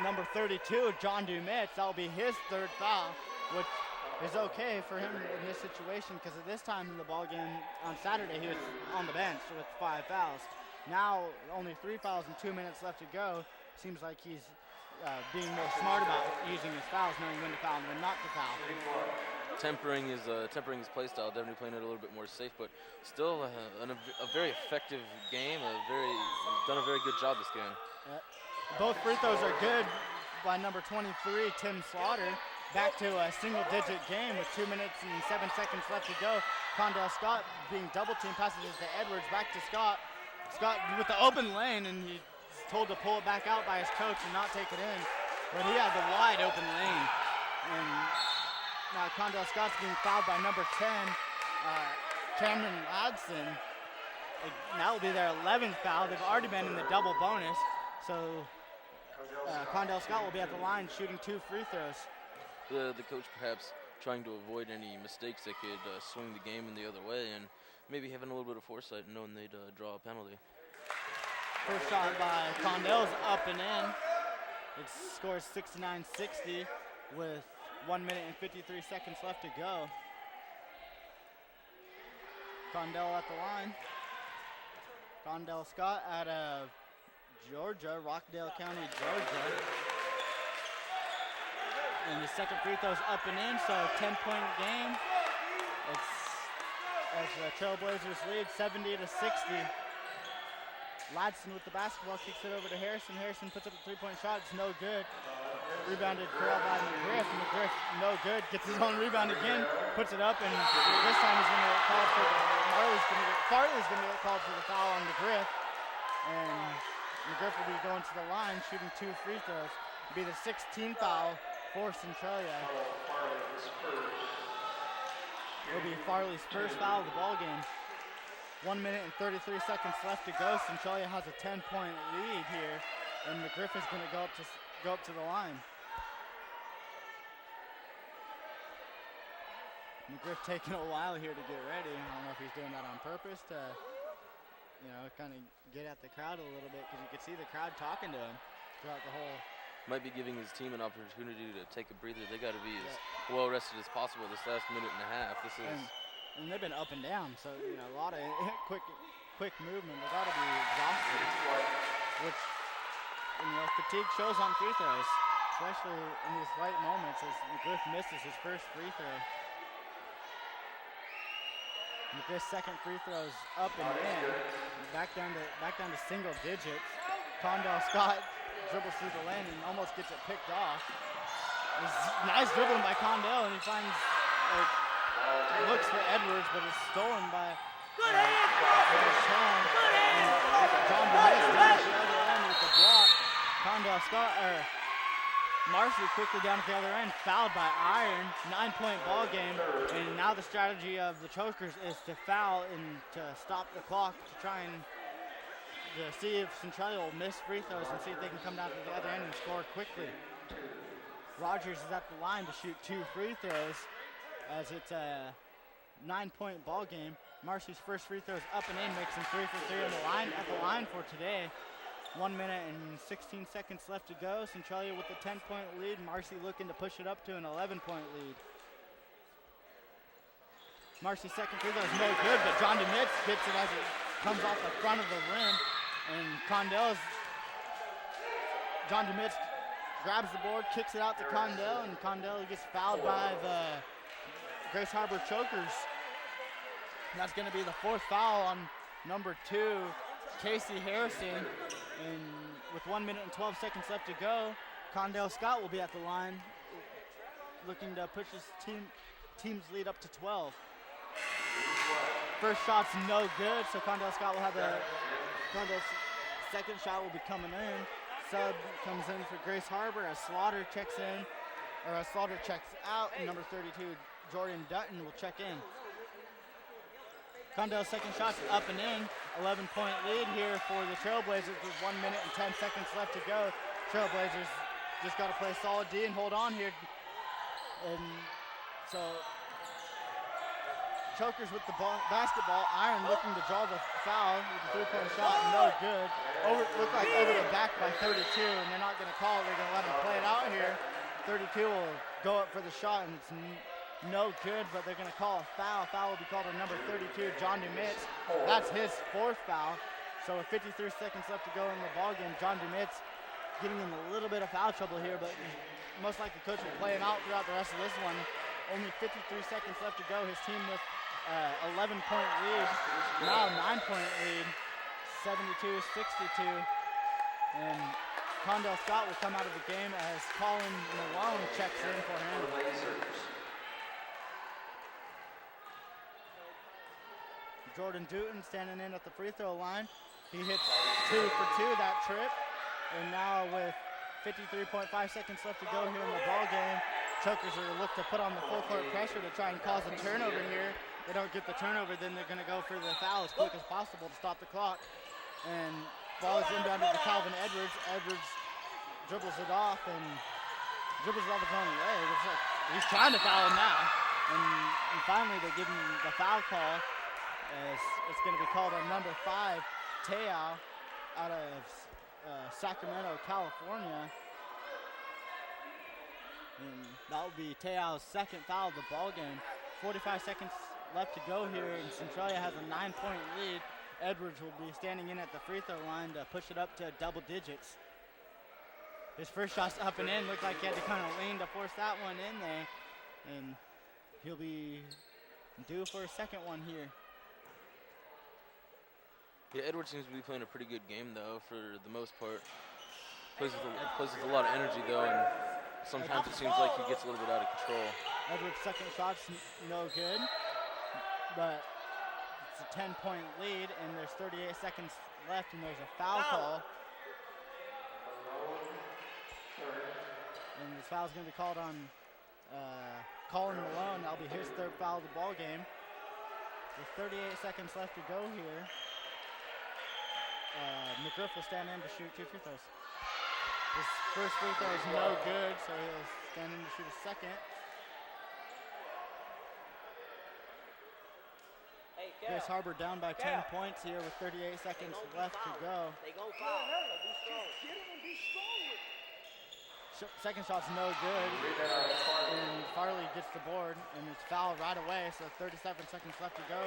number 32, John Dumetz. That'll be his third foul, which is okay for him in this situation, because at this time in the ball game on Saturday, he was on the bench with 5 fouls. Now, only 3 fouls and 2 minutes left to go. Seems like he's being more smart about using his fouls, knowing when to foul and when not to foul. Tempering his play style, definitely playing it a little bit more safe, but still a very effective game. Done a very good job this game. Both free throws are good by number 23, Tim Slaughter. Back to a single-digit game with 2 minutes and 7 seconds left to go. Condell Scott being double-teamed, passes it to Edwards, back to Scott. Scott with the open lane, and he's told to pull it back out by his coach and not take it in. But he had the wide open lane. And now Condell Scott's being fouled by number 10, Cameron Ladson. That will be their 11th foul. They've already been in the double bonus. So Condell Scott will be at the line shooting 2 free throws. The coach perhaps trying to avoid any mistakes that could swing the game in the other way, and maybe having a little bit of foresight and knowing they'd draw a penalty. First shot by Condell's up and in. It scores 69-60 with 1 minute and 53 seconds left to go. Condell at the line. Condell Scott out of Georgia, Rockdale County, Georgia. And the second free throw's up and in, so 10-point game. It's as the Trailblazers lead 70-60. Ladson with the basketball, kicks it over to Harrison. Harrison puts up a 3-point shot, it's no good. Rebounded corralled by McGriff. McGriff, no good, gets his own rebound again, puts it up, and this time he's going to get called for Farley's going to get called for the foul on McGriff. And McGriff will be going to the line, shooting 2 free throws. It'll be the 16th foul for Centralia. It'll be Farley's first foul of the ball game. 1 minute and 33 seconds left to go. Centralia has a 10-point lead here, and McGriff is going to go up to the line. McGriff taking a while here to get ready. I don't know if he's doing that on purpose to, kind of get at the crowd a little bit, because you could see the crowd talking to him throughout the whole. Might be giving his team an opportunity to take a breather. They got to be as well rested as possible this last minute and a half. This is. And they've been up and down, so a lot of quick movement. They got to be exhausted, which fatigue shows on free throws, especially in these light moments as McGriff misses his first free throw. McGriff's second free throw's up and in, back down to single digits. Condell Scott dribbles through the lane and almost gets it picked off. Nice dribbling by Condell, and he finds. Looks for Edwards, but it's stolen by Good hands, Sean. John Denise down at the other end with the block. Condell Scott, Marcy quickly down at the other end, fouled by Iron. 9-point ball game, and now the strategy of the Chokers is to foul and to stop the clock to try and to see if Centralia will miss free throws and see if they can come down to the other end and score quickly. Rogers is at the line to shoot 2 free throws, as it's a 9-point ball game. Marcy's first free throw is up and in, makes him 3 for 3 on the line at the line for today. 1 minute and 16 seconds left to go. Centralia with a 10-point lead. Marcy looking to push it up to an 11-point lead. Marcy's second free throw is no good, but John DeMitz gets it as it comes off the front of the rim, and John DeMitz grabs the board, kicks it out to Condell, and Condell gets fouled by the Grace Harbor Chokers. And that's going to be the 4th foul on number 2, Casey Harrison. And with 1 minute and 12 seconds left to go, Condell Scott will be at the line, looking to push his team's lead up to 12. First shot's no good, so Condell Scott will have Condell's second shot will be coming in. Sub comes in for Grace Harbor as Slaughter checks out, and number 32, Jordan Dutton, will check in. Condell's second shot's up and in. 11-point lead here for the Trailblazers with 1 minute and 10 seconds left to go. Trailblazers just got to play solid D and hold on here. And so Chokers with the basketball. Iron looking to draw the foul with a 3-point shot. No good. Looked like over the back by 32, and they're not going to call it. They're going to let him play it out here. 32 will go up for the shot, and it's no good, but they're going to call a foul. Foul will be called on number 32, John DeMitz. That's his 4th foul. So with 53 seconds left to go in the ballgame, John DeMitz getting in a little bit of foul trouble here, but most likely coach will play him out throughout the rest of this one. Only 53 seconds left to go. His team with 11-point lead, now a 9-point lead, 72-62. And Condell Scott will come out of the game as Colin Malone checks in for him. Jordan Dutton standing in at the free throw line. He hits 2 for 2 that trip. And now with 53.5 seconds left to go here in the ball game, Chokers are look to put on the full court pressure to try and cause a turnover here. They don't get the turnover, then they're going to go for the foul as quick as possible to stop the clock. And ball is inbounded to Calvin Edwards. Edwards dribbles it off his own leg. It's like he's trying to foul him now. And finally they give him the foul call as it's going to be called on number 5, Te'o, out of Sacramento, California. And that will be Te'o's second foul of the ball game. 45 seconds left to go here, and Centralia has a 9-point lead. Edwards will be standing in at the free throw line to push it up to double digits. His first shot's up and in. Looked like he had to kind of lean to force that one in there. And he'll be due for a second one here. Yeah, Edwards seems to be playing a pretty good game, though, for the most part. Plays with a lot of energy, though, and sometimes it seems like he gets a little bit out of control. Edwards' second shot's no good, but it's a 10-point lead, and there's 38 seconds left, and there's a foul call. And this foul's going to be called on Colin Malone. That'll be his third foul of the ball game. With 38 seconds left to go here, McGriff will stand in to shoot 2 free throws. His first free throw is no good, so he'll stand in to shoot a second. Hey, Grace Harbor down by 10 points here with 38 seconds left to go. They gon' foul. Second shot's no good, and Farley gets the board, and it's fouled right away, so 37 seconds left to go,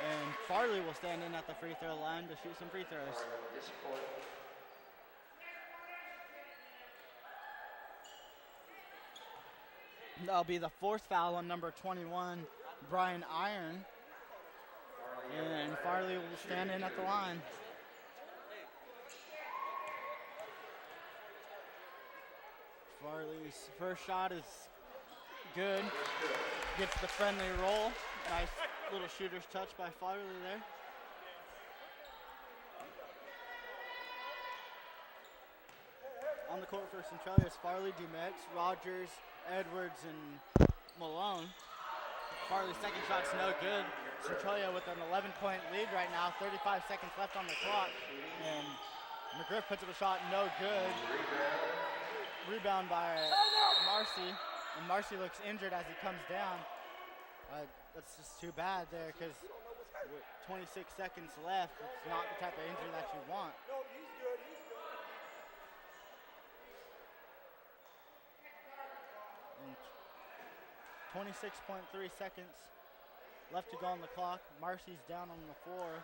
and Farley will stand in at the free throw line to shoot some free throws. That'll be the fourth foul on number 21, Brian Iron, and Farley will stand in at the line. Farley's first shot is good. Gets the friendly roll. Nice little shooter's touch by Farley there. On the court for Centralia is Farley, Dumex, Rogers, Edwards, and Malone. Farley's second shot's no good. Centralia with an 11-point lead right now. 35 seconds left on the clock. And McGriff puts up a shot, no good. Rebound by Marcy, and Marcy looks injured as he comes down. That's just too bad there because with 26 seconds left, it's not the type of injury that you want. And 26.3 seconds left to go on the clock. Marcy's down on the floor,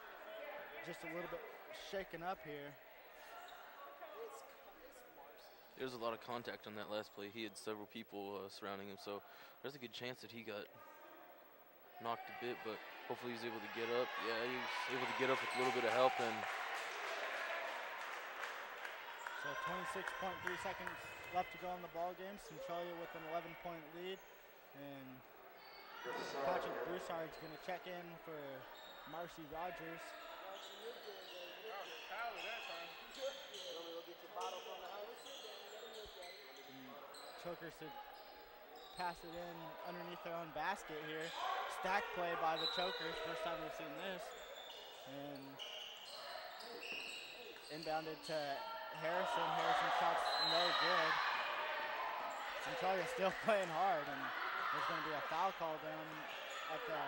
just a little bit shaken up here. There's a lot of contact on that last play. He had several people surrounding him, so there's a good chance that he got knocked a bit, but hopefully he's able to get up. Yeah, he was able to get up with a little bit of help. And so 26.3 seconds left to go in the ball game. Centralia with an 11-point lead, and Patrick Broussard's going to check in for Marcy Rogers. Chokers to pass it in underneath their own basket here. Stack play by the Chokers, first time we've seen this. And inbounded to Harrison. Harrison's shot's no good. Centralia still playing hard, and there's going to be a foul call down at the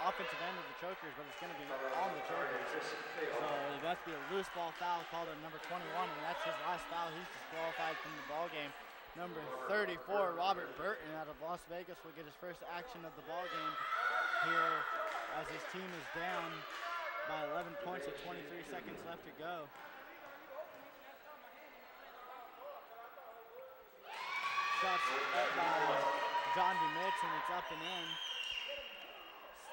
offensive end of the Chokers, but it's going to be on the Chokers. So it must be a loose ball foul called on number 21, and that's his last foul. He's disqualified from the ball game. Number 34, Robert Burton out of Las Vegas, will get his first action of the ball game here as his team is down by 11 points with 23 seconds left to go. Shots up by John Dumitz, and it's up and in.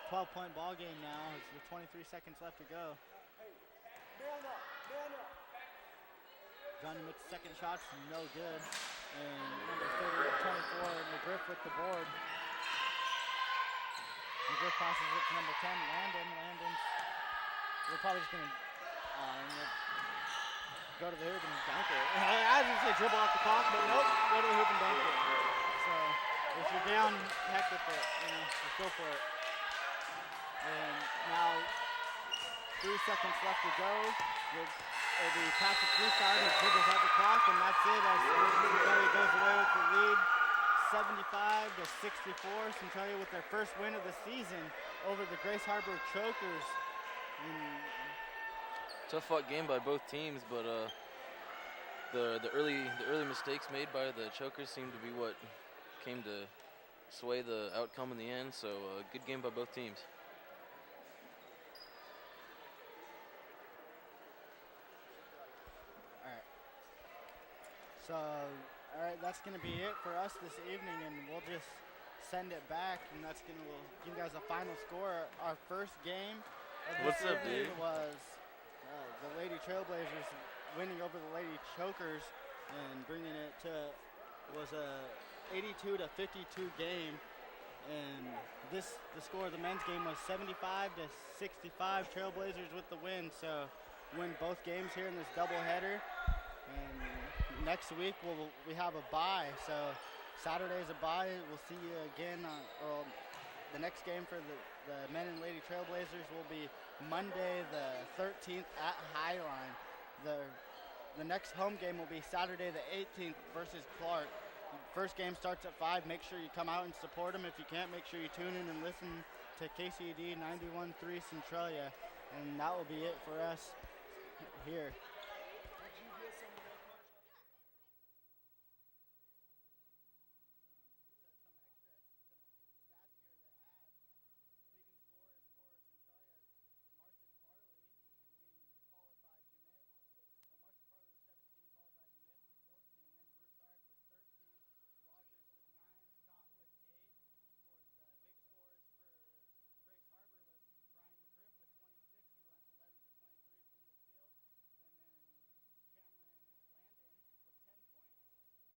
12-point ball game now with 23 seconds left to go. John Dimitz's second shot's no good. And number 24, McGriff with the board. McGriff passes it to number 10, Landon. We're probably just going to go to the hoop and dunk it. I was going to say dribble off the clock, but nope, go to the hoop and dunk it. So if you're down, heck with it, just go for it. And now 3 seconds left to go. It'll be Patrick Broussard who dribbles out the clock, and that's it as Centralia goes away with the lead, 75-64. Centralia with their first win of the season over the Grace Harbor Chokers. Tough fought game by both teams, but the early mistakes made by the Chokers seemed to be what came to sway the outcome in the end. So good game by both teams. So, all right, that's going to be it for us this evening, and we'll just send it back, and that's going to give you guys a final score. Our first game of this evening was the Lady Trailblazers winning over the Lady Chokers and bringing it to was a 82-52 game, and the score of the men's game was 75-65. Trailblazers with the win, so win both games here in this doubleheader. And next week we have a bye, so Saturday's a bye. We'll see you again. The next game for the men and lady Trailblazers will be Monday the 13th at Highline. The next home game will be Saturday the 18th versus Clark. First game starts at 5. Make sure you come out and support them. If you can't, make sure you tune in and listen to KCD 91.3 Centralia. And that will be it for us here.